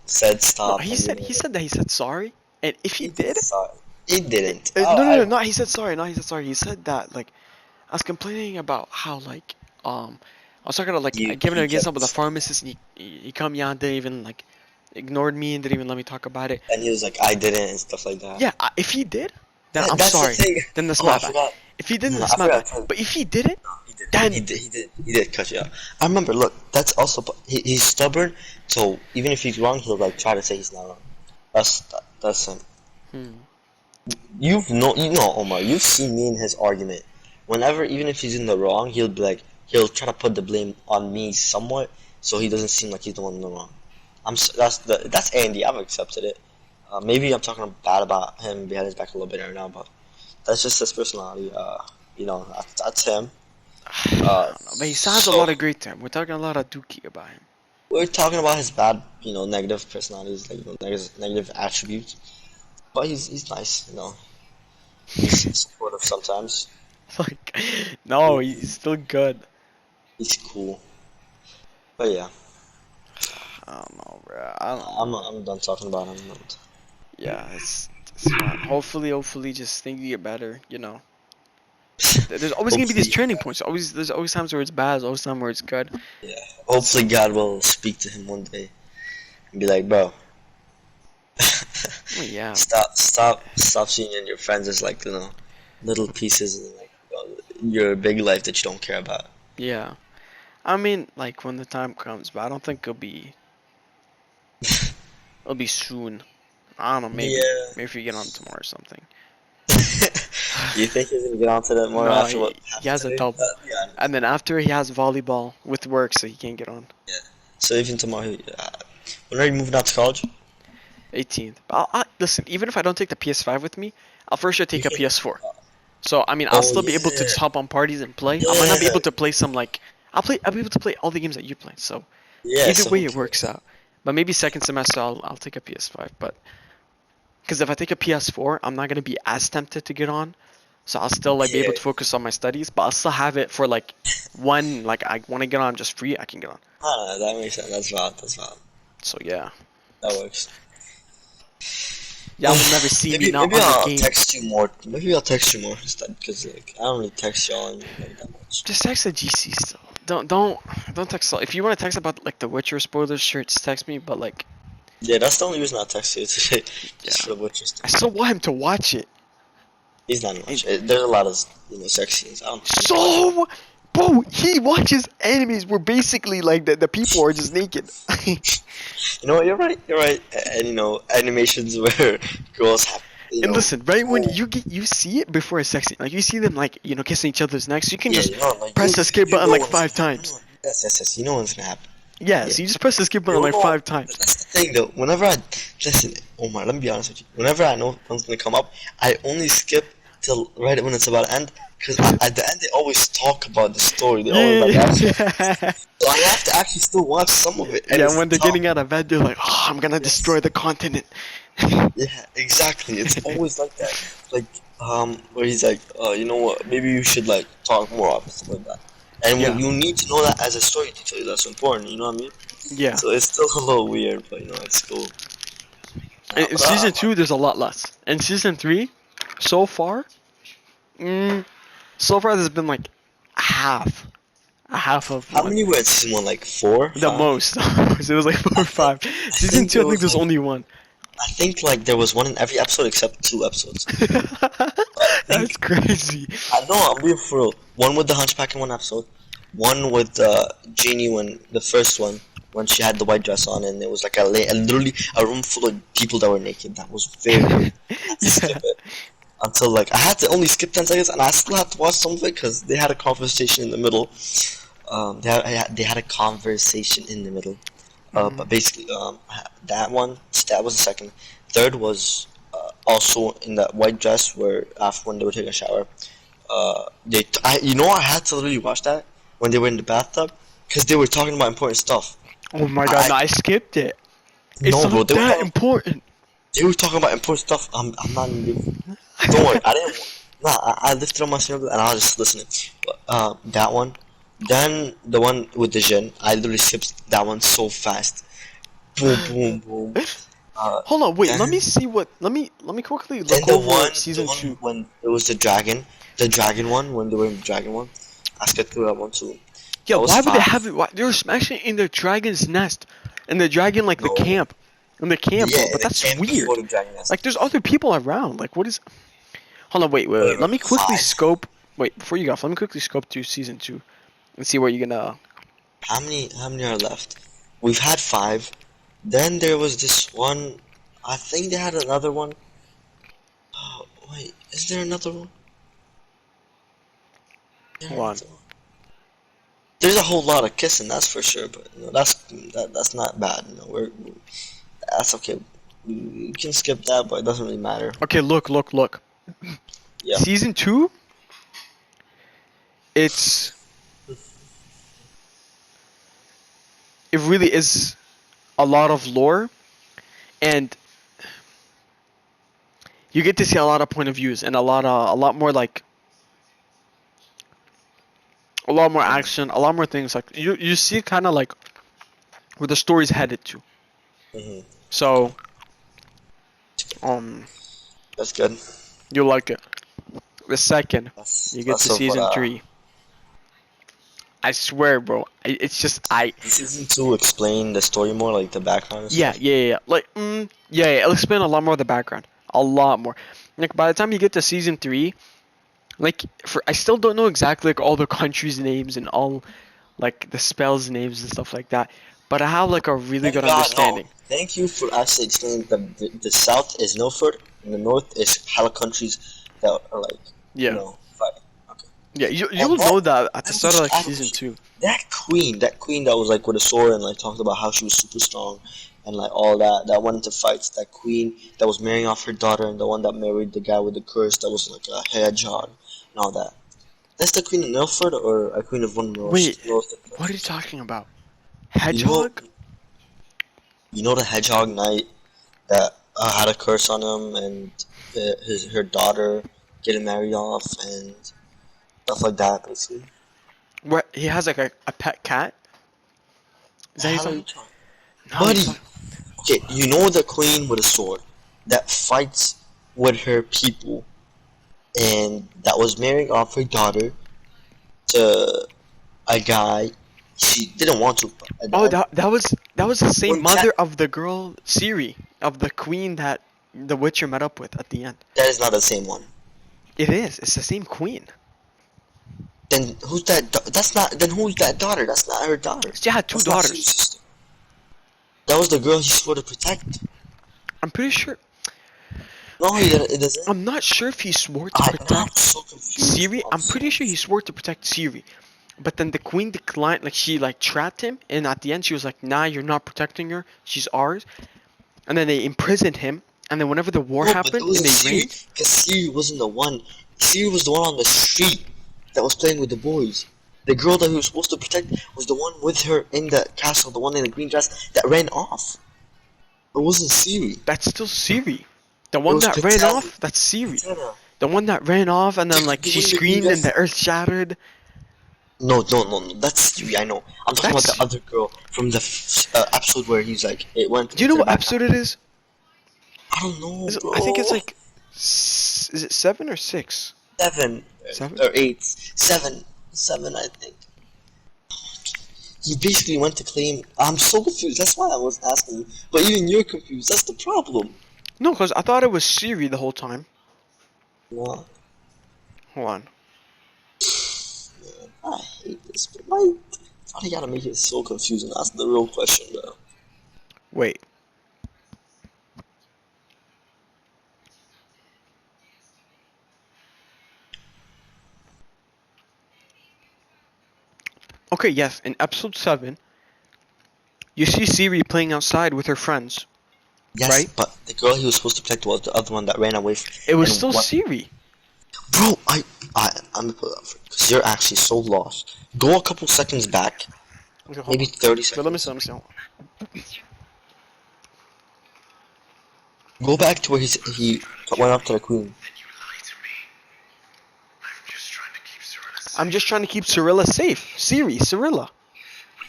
said no, stop. he said that he said sorry, and if he did, Sorry. He didn't. no, he said sorry, he said sorry. He said that like I was complaining about how like I was talking about like You giving an kept example with the pharmacist, and he come yeah, didn't even like ignored me and didn't even let me talk about it. And he was like, I didn't and stuff like that. Yeah, if he did, then That- I'm that's the sorry. thing. Then that's Oh, my I bad. forgot. If he didn't, No, that's I my bad. forgot. But if he didn't, He did. Then- He did cut you out. I remember. Look, that's also he's stubborn. So even if he's wrong, he'll like try to say he's not wrong. That's him. You know Omar. You've seen me in his argument. Whenever, even if he's in the wrong, he'll try to put the blame on me somewhat, so he doesn't seem like he's the one in the wrong. That's Andy. I've accepted it. Maybe I'm talking bad about him behind his back a little bit right now, but that's just his personality. That's him. but he sounds a lot of great to him. We're talking a lot of dookie about him. We're talking about his bad, negative personalities, like negative attributes. But he's nice, He's supportive sometimes. Like, no, he's still good. He's cool. But yeah, I don't know, bro. I don't know. I'm done talking about him. Yeah, it's fine. Hopefully, just things get better. There's always gonna be these Hopefully, turning points. There's always times where it's bad. There's always times where it's good. Yeah. Hopefully, God will speak to him one day and be like, bro. Well, yeah. Stop seeing your friends as like little pieces in like your big life that you don't care about. Yeah. I mean, like when the time comes, but I don't think it'll be. It'll be soon. I don't know. Maybe. Yeah. Maybe if you get on tomorrow or something. You think he's gonna get onto that more No, after what he happened has a today? double. Yeah. And then after he has volleyball with work, so he can't get on. So even tomorrow, when are you moving out to college? 18th. But listen, even if I don't take the PS5 with me, I'll for sure take a You PS4. So I mean, I'll Oh, still be able to yeah. just hop on parties and play. I might not be Yeah. able to play some like I'll be able to play all the games that you play. So Yeah. either way, it works out. But maybe second semester I'll take a PS5. But because if I take a PS4, I'm not gonna be as tempted to get on. So I'll still like be able to Yeah. focus on my studies, but I'll still have it for like one like I want to get on just free, I can get on. That makes sense. That's valid. So yeah, That works. y'all will never see me not maybe on the I'll game. text you more. Maybe I'll text you more instead, because like I don't really text y'all like that much. Just text the GC still. Don't text. If you want to text about like the Witcher spoilers, sure, just text me. But like, Yeah, that's the only reason I text you today. Just for the Witcher I stuff. still want him to watch it. He's not much. There's a lot of sex scenes. I don't. So, bro, he watches animes where basically like the people are just naked. You know what? You're right. And animations where girls have. And listen, right when you see it before a sex scene, like you see them like kissing each other's necks, you can just press the skip button like 5 times. Yes. You know what's gonna happen. Yeah, so you just press the skip button You like know, 5 times. That's the thing, though. Whenever I listen, Omar, let me be honest with you. Whenever I know something's gonna come up, I only skip till right when it's about to end. Because at the end, they always talk about the story. They always like Yeah. so I have to actually still watch some of it. And Yeah, it's when they're tough. getting out of bed, they're like, "Oh, I'm gonna destroy the continent." Yeah, exactly. It's always like that. Like, where he's like, you know what? Maybe you should like talk more often, stuff like that. And Yeah. you need to know that as a story teacher. That's important. You know what I mean? Yeah. So it's still a little weird, but it's cool. In season 2, there's a lot less. In season 3, so far, there's been like half of How one. many were in season 1? Like 4? The 5? most. It was like 4 or 5. Season think 2, I it think was there's like- only one. I think like there was one in every episode except 2 episodes. That's crazy. I know, I'm being for real. One with the Hunchback in one episode. One with Jeannie when the first one when she had the white dress on and it was like literally a room full of people that were naked. That was very weird. I had to skip it. Until like I had to only skip 10 seconds and I still had to watch some of it because they had a conversation in the middle. They had a conversation in the middle. But basically, that was the second. Third was also in that white dress where after when they were taking a shower. I had to literally watch that when they were in the bathtub because they were talking about important stuff. Oh my god, no, I skipped it. It's No, not bro, they were that talking- important. They were talking about important stuff. I'm not even. Don't worry, I didn't. Nah, I lifted up my finger and I was just listening. But that one, then the one with the Jin, I literally skipped that one so fast. Boom, boom, boom. Hold on, wait, then- let me see what. Let me quickly Then look the over one season 2. when it was the dragon one when they were in the dragon one. I skipped through that one too. Yeah, that was why would they fine. have it? They were smashing in the dragon's nest, and the dragon like No. the camp. in the camp, Yeah, but the that's camp weird. before the Dragon Nest. Like, there's other people around. Like, what is? Hold on, wait. Let me quickly 5? scope. Wait, before you go off, let me quickly scope through season 2 and see where you're gonna. How many are left? We've had 5. Then there was this one. I think they had another one. Oh, wait, is there another one? Hold on. There's a whole lot of kissing, that's for sure. But that's not bad. That's okay. We can skip that, but it doesn't really matter. Okay, look. Yeah. Season 2. It really is a lot of lore, and you get to see a lot of point of views and a lot more like a lot more action, a lot more things. Like you see kind of like where the story's headed to. Hmm. So That's good. you'll like it. The second That's, you get that's to so season far. 3, I swear, bro, it's just Season 2 explain the story more, like the background and stuff. yeah. Like, yeah, it'll explain a lot more of the background. A lot more. Like, by the time you get to season 3, like, I still don't know exactly, like, all the countries' names and all, like, the spells' names and stuff like that. But I have, like, a really Thank good God, understanding. no. Thank you for actually explaining the south is Milford and the north is hella countries that are like, Yeah. you know, fighting. Okay. Yeah, you And will that- know that at the that start of, like, was- season 2. That queen that was like with a sword and like talked about how she was super strong and like all that went into fights. That queen that was marrying off her daughter and the one that married the guy with the curse that was like a hedgehog and all that. That's the queen of Milford or a queen of one north? Wait, north what are you talking about? You Hedgehog? know the hedgehog knight that had a curse on him and her daughter getting married off and stuff like that basically. Where he has, like, a pet cat? Is that How are you he's talking? No, Buddy! he's not. Okay, you know the queen with a sword that fights with her people and that was marrying off her daughter to a guy she didn't want to. Oh, that was the same When mother Jack- of the girl Ciri, of the queen that the Witcher met up with at the end. That is not the same one. It is. It's the same queen. Then who's that? That's not. Then who's that daughter? That's not her daughter. She had 2 That's not Ciri's daughters. sister. That was the girl he swore to protect. I'm pretty sure. No, he didn't. It doesn't. I'm not sure if he swore to I'm protect so confused. Ciri. I'm pretty sure he swore to protect Ciri. But then the queen declined, like she like trapped him, and at the end she was like, "Nah, you're not protecting her. She's ours." And then they imprisoned him. And then whenever the war happened and they reigned, because Siri wasn't the one. Siri was the one on the street that was playing with the boys. The girl that he was supposed to protect was the one with her in the castle, the one in the green dress that ran off. It wasn't Siri. that's still Ciri. The one was that ran Katana. off, that's Ciri. Katana. The one that ran off and then The- like the she one in the green screamed and dress. the earth shattered. No, that's Siri. I know. I'm talking about That's- the other girl from the episode where he's like, it went. Do you know to what the back- episode it is? I don't know, bro. I think it's like, is it 7 or 6? 7 7? or 8. 7, I think. He basically went to claim. I'm so confused. That's why I was asking you. But even you're confused. That's the problem. No, because I thought it was Ciri the whole time. No, Hold on. man, I hate this. But why you gotta make it so confusing? That's the real question, bro. Wait. Okay, yes, in episode 7, you see Ciri playing outside with her friends. Yes, Right? but the girl he was supposed to protect was the other one that ran away. It was and still what- Ciri. Bro, I'm gonna put it up for because you're actually so lost. Go a couple seconds back, Okay, hold maybe on. 30 But let me seconds. see, hold on. Go back to where he went up to the queen. I'm just trying to keep Cirilla safe. Cirilla.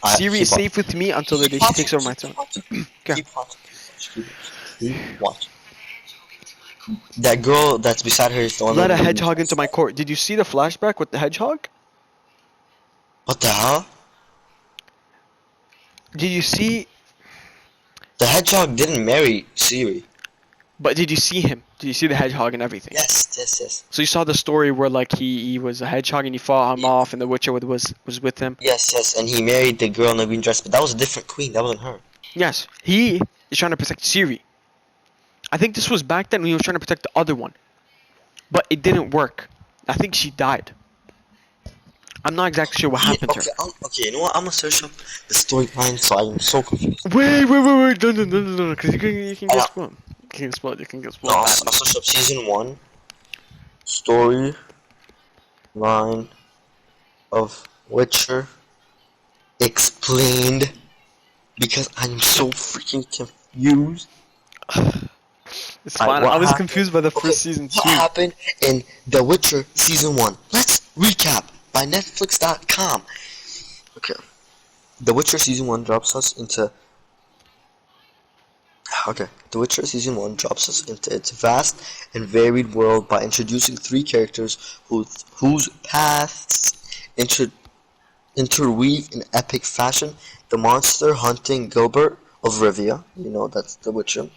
Ciri is safe with me until the day she takes over my throne. Okay. Keep watching. Keep watching. That girl that's beside her is the one. Let that- a hedgehog into my court. Did you see the flashback with the hedgehog? What the hell? Did you see The hedgehog didn't marry Siri. But did you see him? Did you see the hedgehog and everything? Yes. So you saw the story where like he was a hedgehog and he fought him Yeah. off and the Witcher was with him. Yes, and he married the girl in the green dress, but that was a different queen. That wasn't her. Yes, he is trying to protect Ciri. I think this was back then when he was trying to protect the other one, but it didn't work. I think she died. I'm not exactly sure what happened to her. Okay, you know what? I'm gonna search up the storyline, so I'm so confused. Wait, no, because you can get spoiled. You can get spoiled. No, I'll search up season 1 storyline of Witcher explained, because I'm so freaking confused. It's fine. I was confused by the first season too. What happened in The Witcher season 1? Let's recap by Netflix.com. Okay, The Witcher season 1 drops us into. Okay, The Witcher season 1 drops us into its vast and varied world by introducing 3 characters whose paths interweave in epic fashion. The monster hunting Gilbert of Rivia, you know, that's The Witcher,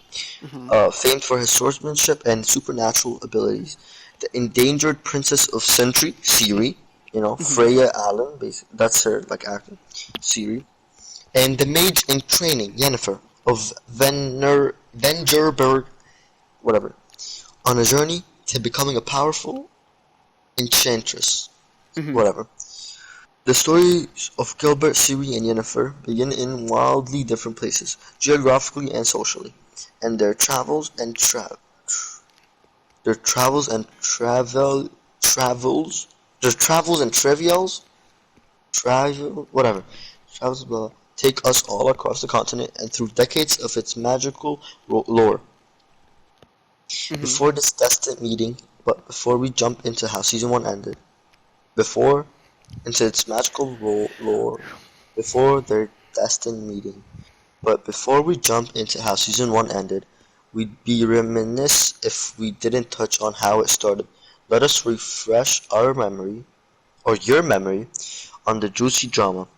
famed for his swordsmanship and supernatural abilities. The endangered princess of Sentry, Ciri, you know, Freya Allen, basically, that's her, like, actor, Ciri. And the mage in training, Yennefer, of Vengerberg, whatever, on a journey to becoming a powerful enchantress, whatever. The stories of Gilbert, Ciri, and Yennefer begin in wildly different places, geographically and socially, and their travels and trials, take us all across the continent and through decades of its magical lore. Before this destined meeting, but before we jump into how season 1 ended, into its magical lore, before their destined meeting. But before we jump into how season 1 ended, we'd be remiss if we didn't touch on how it started. Let us refresh our memory, or your memory, on the juicy drama,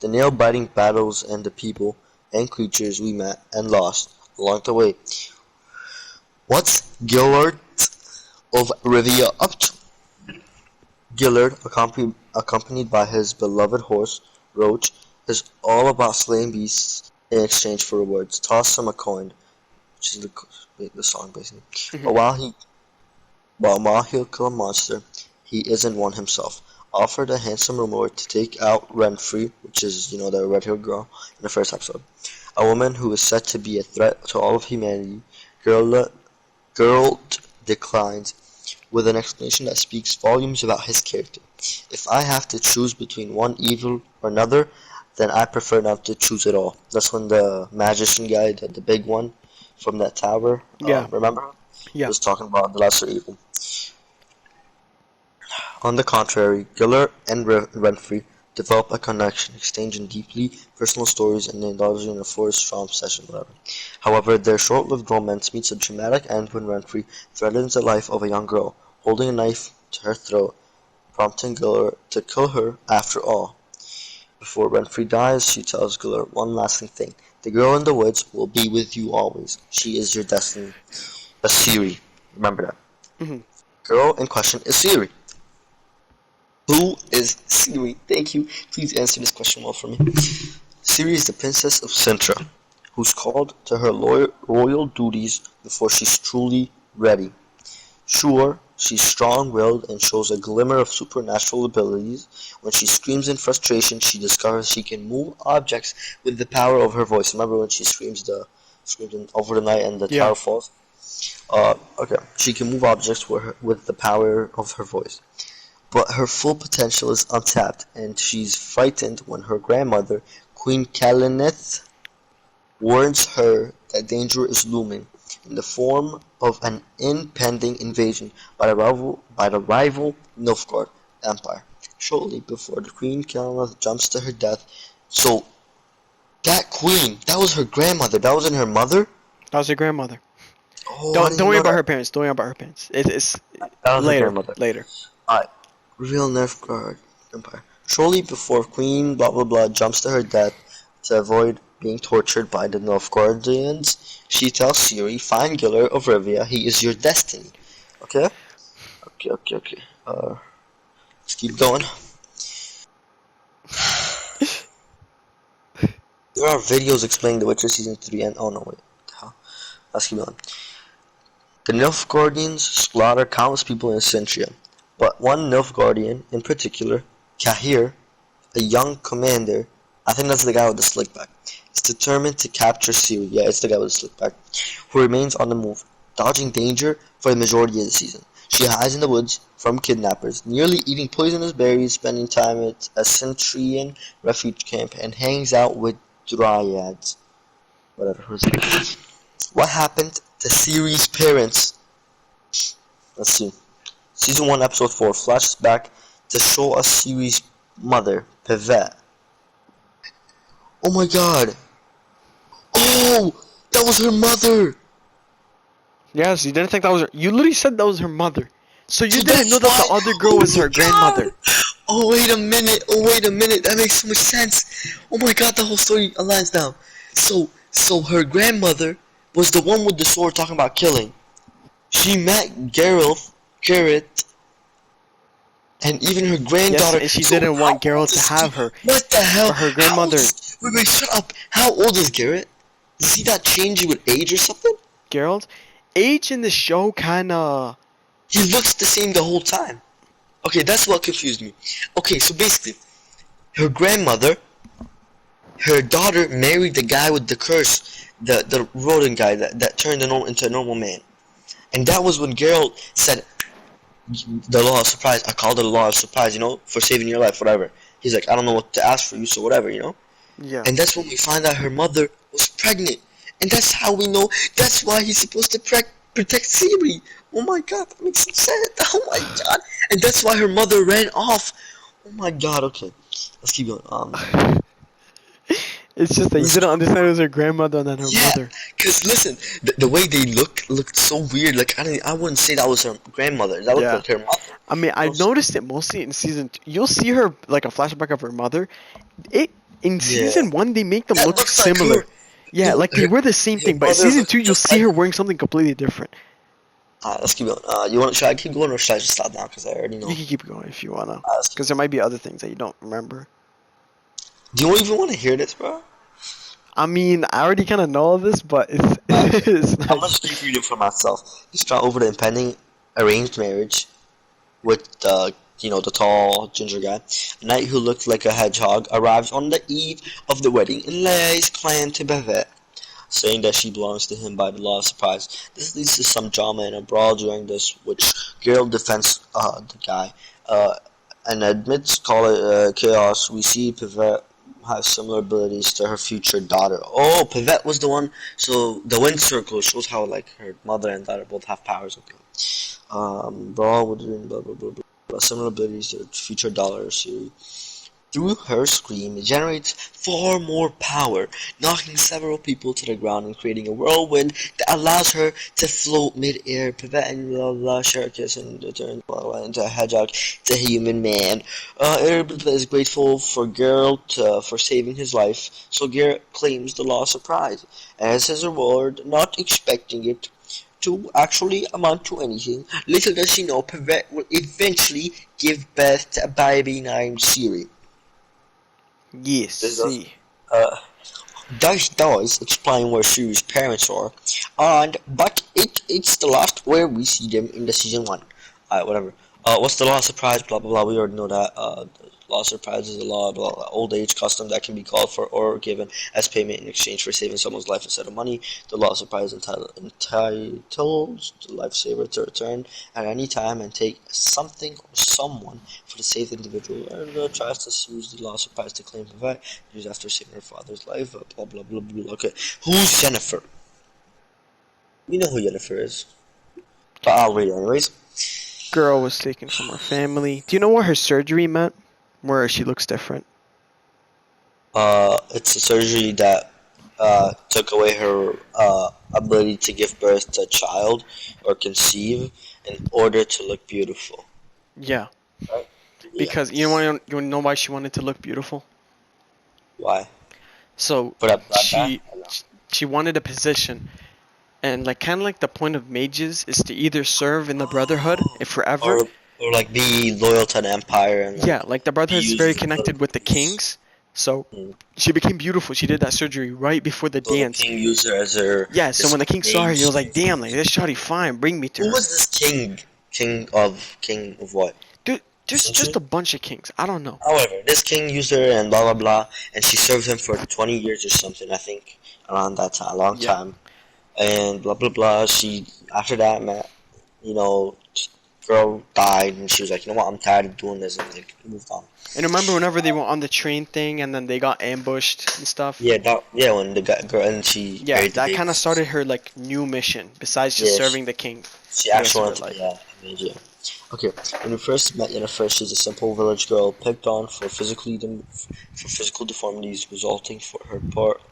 the nail-biting battles, and the people and creatures we met and lost along the way. What's Gillard of Rivia up to? Gillard, accompanied by his beloved horse, Roach, is all about slaying beasts in exchange for rewards. Toss him a coin, which is the song, basically. But while he'll kill a monster, he isn't one himself. Offered a handsome reward to take out Renfri, which is, you know, the red-haired girl in the first episode. A woman who is said to be a threat to all of humanity. Geralt declines, with an explanation that speaks volumes about his character. If I have to choose between one evil or another, then I prefer not to choose at all. That's when the magician guy, the big one from that tower, remember? Yeah. Was talking about the lesser evil. On the contrary, Gillard and Renfri develop a connection, exchanging deeply personal stories and indulging in a forest-strong session, whatever. However, their short-lived romance meets a dramatic end when Renfri threatens the life of a young girl, holding a knife to her throat, prompting Gillard to kill her after all. Before Renfri dies, she tells Gillard one lasting thing. The girl in the woods will be with you always. She is your destiny. A Ciri. Remember that. Girl in question is Ciri. Who is Ciri? Thank you. Please answer this question well for me. Ciri is the princess of Cintra, who's called to her royal duties before she's truly ready. Sure, she's strong-willed and shows a glimmer of supernatural abilities. When she screams in frustration, she discovers she can move objects with the power of her voice. Remember when she screams over the night and the tower falls? Okay. She can move objects with the power of her voice. But her full potential is untapped, and she's frightened when her grandmother, Queen Kalineth, warns her that danger is looming in the form of an impending invasion by the rival Nilfgaard Empire. Shortly before the Queen Kalineth jumps to her death. So, that queen, that was her grandmother, that wasn't her mother? That was her grandmother. Oh, Don't worry about her parents. Don't worry about her parents. It's later. Alright. Real Nilfgaard Empire. Shortly before Queen blah blah blah jumps to her death to avoid being tortured by the Novgorodians, she tells Siri, "Find Giller of Rivia. He is your destiny." Okay. Okay. Let's keep going. There are videos explaining The Witcher Season 3 and... Oh no, wait. Let's keep going. The Nilfgaardians slaughter countless people in Centria, but one Nilfgaardian in particular, Cahir, a young commander, I think that's the guy with the slick back, is determined to capture Ciri. Yeah, it's the guy with the slick back, who remains on the move, dodging danger for the majority of the season. She hides in the woods from kidnappers, nearly eating poisonous berries, spending time at a Centrian refuge camp, and hangs out with dryads. Whatever. What happened to Ciri's parents? Let's see. Season 1, Episode 4 flashes back to show us Ciri's mother, Pivet. Oh my god! Oh! That was her mother! Yes, you didn't think that was her. You literally said that was her mother. So you So didn't know that's that the why- other girl was Oh her my grandmother. God! Oh wait a minute! That makes so much sense! Oh my god, the whole story aligns now. So her grandmother was the one with the sword talking about killing. She met Garrett, and even her granddaughter. and she So didn't want how Geralt old to is have Gar- her. What the hell? But her How grandmother- old is- Wait, shut up! How old is Garrett? Does he not change with age or something? Geralt, age in the show kinda. He looks the same the whole time. Okay, that's what confused me. Okay, so basically, her grandmother, her daughter married the guy with the curse, the rodent guy that turned into a normal man. And that was when Geralt said, the law of surprise. I called it a law of surprise, for saving your life, whatever. He's like, I don't know what to ask for you, so whatever, Yeah. And that's when we find out her mother was pregnant. And that's how we know, that's why he's supposed to protect Ciri. Oh my god, that makes sense. Oh my god. And that's why her mother ran off. Oh my god, okay. Let's keep going. It's just that you didn't understand it was her grandmother and then her Yeah, mother. because listen, the way they looked so weird. Like, I wouldn't say that was her grandmother. That looked Yeah. like her mother. I mean, I noticed it mostly in season 2. You'll see her, like, a flashback of her mother. In season 1, they make them That look looks like similar. her. Yeah, Yeah, like, they her- wear the same her thing. But in mother season looks 2, you'll just see like her her. wearing something completely different. Let's keep going. Should I keep going or should I just stop now? Because I already know. You can keep going if you wanna. Let's keep- Because there might be other things that you don't remember. Do you even want to hear this, bro? I mean, I already kind of know all this, but it's, it's I'm gonna nice. just keep reading for myself. Distraught over the impending arranged marriage with the tall ginger guy, a knight who looked like a hedgehog arrives on the eve of the wedding and lays claim to Bevet, saying that she belongs to him by the law of surprise. This leads to some drama and a brawl during this, which Geralt defends the guy and admits, call it chaos. We see Bevet have similar abilities to her future daughter. Oh, Pivet was the one. So the wind circle shows how like her mother and daughter both have powers. Okay. Brawl with blah blah blah blah. Similar abilities to her future daughter. Through her scream, it generates far more power, knocking several people to the ground and creating a whirlwind that allows her to float mid-air, Pivet and blah blah share a kiss and turn into a hedgehog to a human man. Erebus is grateful for Geralt for saving his life, so Geralt claims the law of surprise as his reward, not expecting it to actually amount to anything. Little does she know, Pivet will eventually give birth to a baby named Ciri. Yes, This does- see. Dice explain where Ciri's parents are, but it's the last where we see them in the season 1. Whatever. What's the law of surprise? Blah blah blah. We already know that. The law of surprise is a law of old age custom that can be called for or given as payment in exchange for saving someone's life instead of money. The law of surprise entitles the lifesaver to return at any time and take something or someone for the saved individual. And tries to use the law of surprise to claim Pivet, used after saving her father's life. Blah blah blah blah. Okay, who's Jennifer? We know who Jennifer is, but I'll read it anyways. Girl was taken from her family. Do you know what her surgery meant? Where she looks different? It's a surgery that took away her ability to give birth to a child or conceive in order to look beautiful. Yeah. Right? Because you know why she wanted to look beautiful? Why? So For that black she guy? she wanted a position, and like kind of like the point of mages is to either serve in the Brotherhood if forever. Or like be loyal to the Empire and like, Yeah, like the Brotherhood be is used very as a connected with the kings. So Mm. she became beautiful. She did that surgery right before the So the dance. king used her as her. Yeah, so his when the king saw her, he mage. was like, "Damn, like this shawty fine. Bring me to Who her." was this king? King of what? Dude, just Essentially? a bunch of kings. I don't know. However, this king used her and blah blah blah, and she served him for 20 years or something. I think around that time, a long Yeah. time. And blah blah blah. She after that, man, you know, girl died, and she was like, you know what, I'm tired of doing this, and like moved on. And remember whenever they were on the train thing and then they got ambushed and stuff? Yeah, when the girl and she Yeah, carried the that baby. kind of started her like new mission besides just Yeah, serving the king. She the actually rest of wanted her to be a mage, yeah. Okay, when we first met Yennefer, she's a simple village girl picked on for for physical deformities resulting for her part.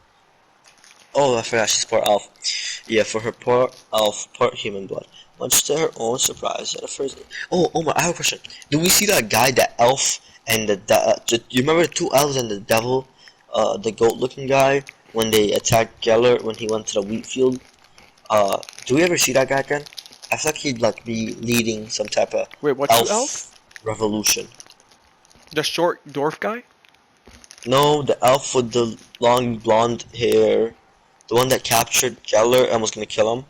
Oh, I forgot she's part elf. Yeah, for her part elf, part human blood. Much to her own surprise, Yennefer's. Oh, Omar, I have a question. Do we see that guy, that elf, and you remember the two elves and the devil, the goat-looking guy, when they attacked Geller when he went to the wheat field? Do we ever see that guy again? I feel like he'd like be leading some type of Wait, what two elf? revolution. The short dwarf guy? No, the elf with the long blonde hair, the one that captured Geller and was gonna kill him.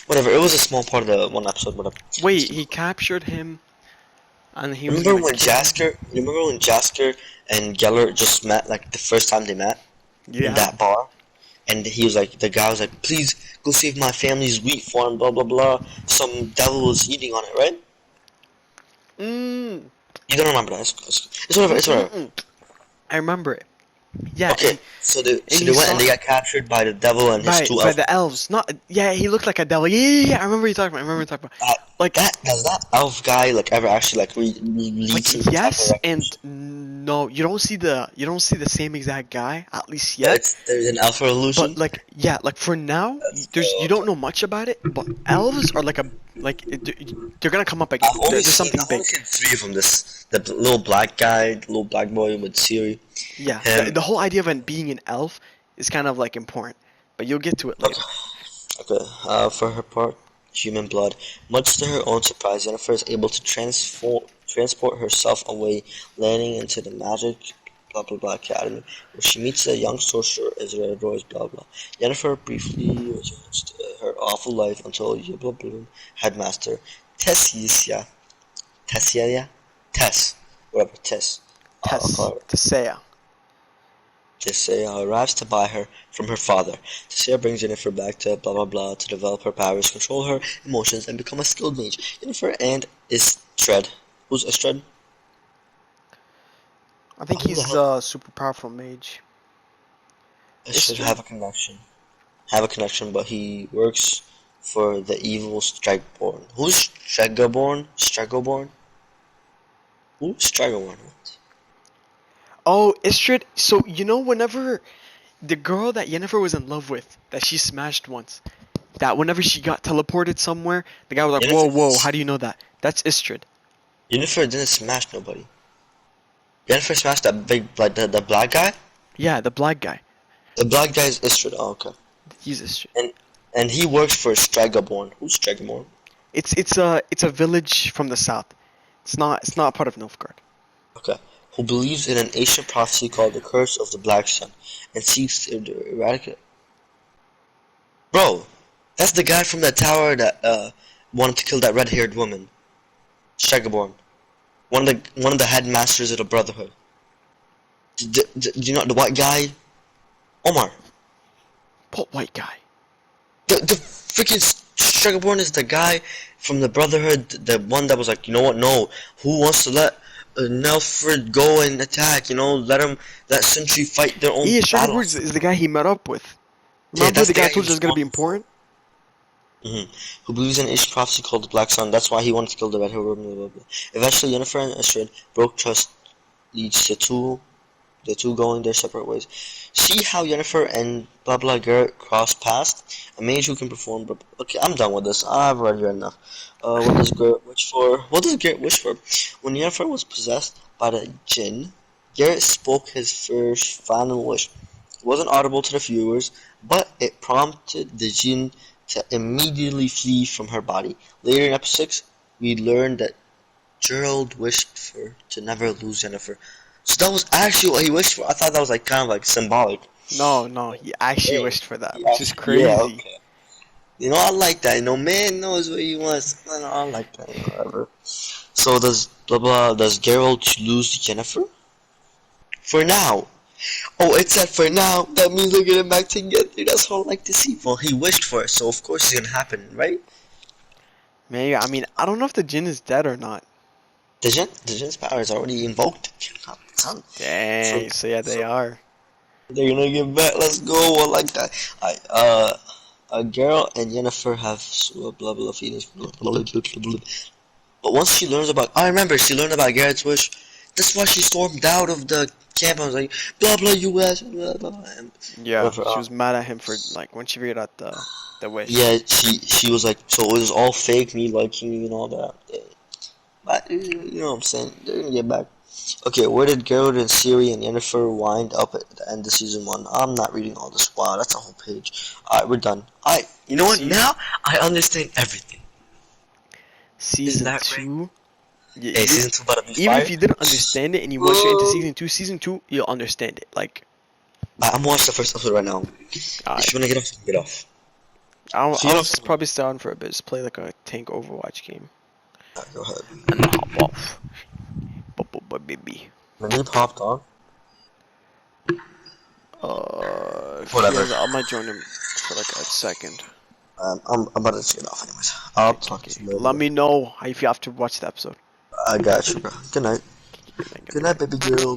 Whatever, it was a small part of the one episode. Whatever. Wait, he captured him and he was Remember gonna when kill him? Jasker? Remember when Jasker and Geller just met, like the first time they met in Yeah. that bar? And he was like, the guy was like, please go save my family's wheat farm, blah blah blah. Some devil was eating on it, right? Mm. You don't remember that? It's whatever. It's whatever. Mm-mm. I remember it. Yeah. Okay, and- so they you went saw- and they got captured by the devil and his Right, two by elves. the elves. Not yeah, he looked like a devil. Yeah. I remember you talking about. Like Does that elf guy like ever actually like lead like some type yes of and revolution? no, you don't see the same exact guy at least Yeah, yet. there's an elf revolution. But like yeah, like for now, you don't know much about it. But elves are they're gonna come up again. There's something I've big. only seen three of them. The little black guy, the little black boy with Siri. Yeah, him. the whole idea of it being an elf is kind of like important, but you'll get to it later. Okay, for her part, human blood. Much to her own surprise, Yennefer is able to transport herself away, landing into the magic blah blah blah academy, where she meets a young sorcerer Ezra Royce blah blah. Yennefer briefly returns to her awful life until Yubla Bloom headmaster Tessia, whatever Tess. I'll call her. Tesea. Tessia arrives to buy her from her father. Tessia brings Yennefer back to blah blah blah to develop her powers, control her emotions, and become a skilled mage. Yennefer and Istred. Who's Istred? I think Who the he's hell- a super powerful mage. Istred Istred? have a connection. But he works for the evil Strikeborn. Who's Stregoborn? Who's Stregoborn? Oh, Istrid. So you know, whenever the girl that Yennefer was in love with, that she smashed once, that whenever she got teleported somewhere, the guy was like, "Whoa, whoa, how do you know that?" That's Istrid. Yennefer didn't smash nobody. Yennefer smashed that big, like the black guy. Yeah, the black guy. The black guy is Istrid. Oh, okay. He's Istrid. And he works for Stregoborn. Who's Stregoborn? It's a village from the south. It's not part of Nilfgaard. Okay. Who believes in an ancient prophecy called the Curse of the Black Sun and seeks to eradicate. Bro, that's the guy from that tower that wanted to kill that red-haired woman. Stregoborn. One of the headmasters of the Brotherhood. Do you know the white guy? Omar. What white guy? The freaking Stregoborn is the guy from the Brotherhood, the one that was like, you know what? No, who wants to let Nelfred go and attack? You know, let Sentry fight their own Yeah, battle. Shaggy is the guy he met up with. Yeah, Remember that's the the guy guy I told he you was gonna be was- important? Who believes in an ancient prophecy called the Black Sun. That's why he wanted to kill the red-haired woman. Blah, blah, blah. Eventually, Yennefer and Istrid broke trust, leads to the two going their separate ways. See how Yennefer and blah blah Garrett cross paths? A mage who can perform. Okay, I'm done with this. I've read here enough. What does Garrett wish for? What does Garrett wish for? When Yennefer was possessed by the Jinn, Garrett spoke his first final wish. It wasn't audible to the viewers, but it prompted the Jinn to immediately flee from her body. Later in episode 6, we learned that Gerald wished for to never lose Jennifer. So that was actually what he wished for. I thought that was like kind of like symbolic. No, no, he actually Yeah, wished for that, he which is actually, yeah, crazy. okay. You know, I like that. You know, man knows what he wants. I like that. You know, whatever. So does blah blah? Does Geralt lose to Jennifer? For now. Oh, it said for now. That means they're getting back together. That's what I like to see. Well, he wished for it, so of course it's gonna happen, right? Maybe, I mean, I don't know if the Jinn is dead or not. The Jin's power is already invoked. So, Dang, so yeah, they are. they're gonna get back. Let's go. I like that. Geralt and Jennifer have blah blah feelings. Blah, blah, blah, blah, blah. But once she learns about, I remember she learned about Garrett's wish. That's why she stormed out of the camp. I was like, blah blah US, blah blah. And Yeah, whatever, she was mad at him for, like, when she figured out the wish. yeah, she was like, so it was all fake, me liking you and all that. But you know what I'm saying? They're gonna get back. Okay, where did Geralt and Ciri and Yennefer wind up at the end of season 1? I'm not reading all this. Wow, that's a whole page. Alright, we're done. Alright, you know what? Now I understand everything. Season that 2. Yeah, Hey, season 2 about to be even fire. if you didn't understand it and you watch it into season 2, you'll understand it. Like, I'm watching the first episode right now. alright. If you wanna get off, you can get off. I'll So you know- just probably stay on for a bit. Just play like a tank Overwatch game. Alright, go ahead. And then hop off. Baby. My name popped on. Whatever. Yeah, I might join him for like a second. I'm about to just get off anyways. I'll talk to you later. Let me know if you have to watch the episode. I got you, bro. Good night. Good night, baby girl.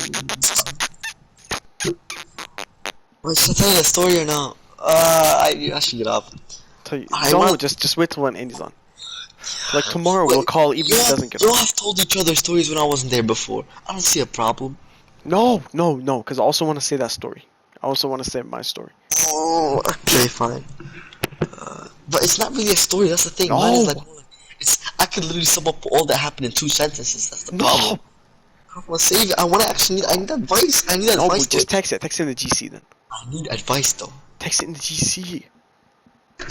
Wait, should I tell you a story or not? I should get off. Tell you, I don't wanna- just wait till when Andy's on. Like tomorrow we'll call even if he doesn't get You on. have told each other stories when I wasn't there before. I don't see a problem. No, because I also want to say that story. I also want to say my story. Oh, okay, fine. But it's not really a story. That's the thing. No. Mine is like, I could literally sum up all that happened in 2 sentences. That's the problem. I want to save it. I want to actually need. I need advice. I need No, advice. but just text it. Text it in the GC then. I need advice though. Text it in the GC.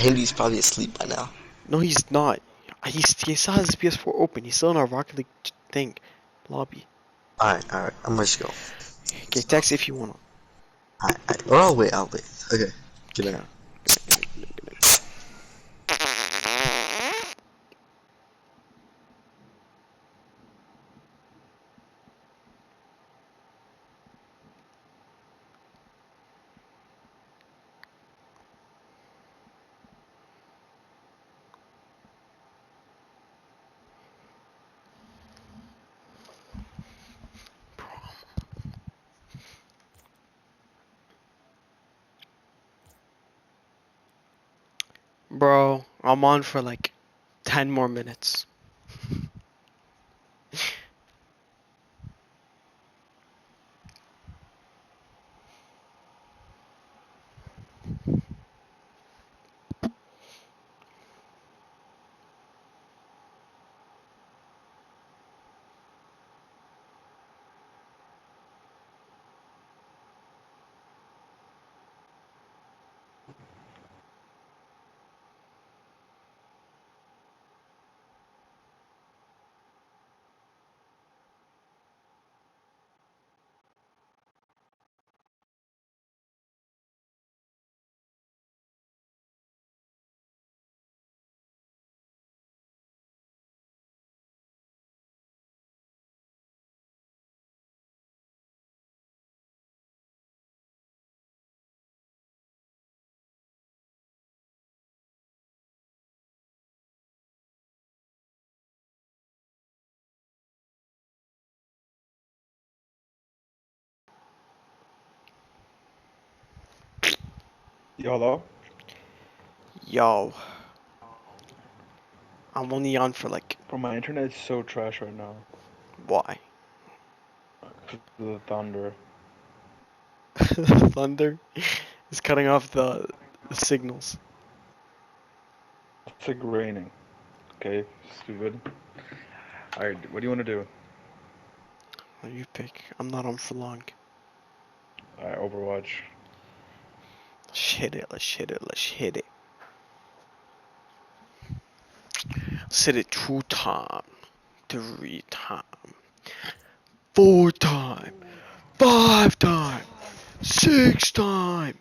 Andy's probably asleep by now. No, he's not. He still has his PS4 open. He's still in our Rocket League thing lobby. Alright. I'm gonna just go. Okay, text if you wanna. Alright. Or I'll wait. Okay. Good night. Bro, I'm on for like 10 more minutes. Yo, hello? Yo. I'm only on for like, Bro, my internet is so trash right now. why? 'Cause of the thunder. Thunder is cutting off the signals. It's like raining. Okay, stupid. Alright, what do you want to do? What do you pick? I'm not on for long. Alright, Overwatch. Let's hit it. Let's hit it. Let's hit it. Let's hit it 2 times, 3 times, 4 times, 5 times, 6 times.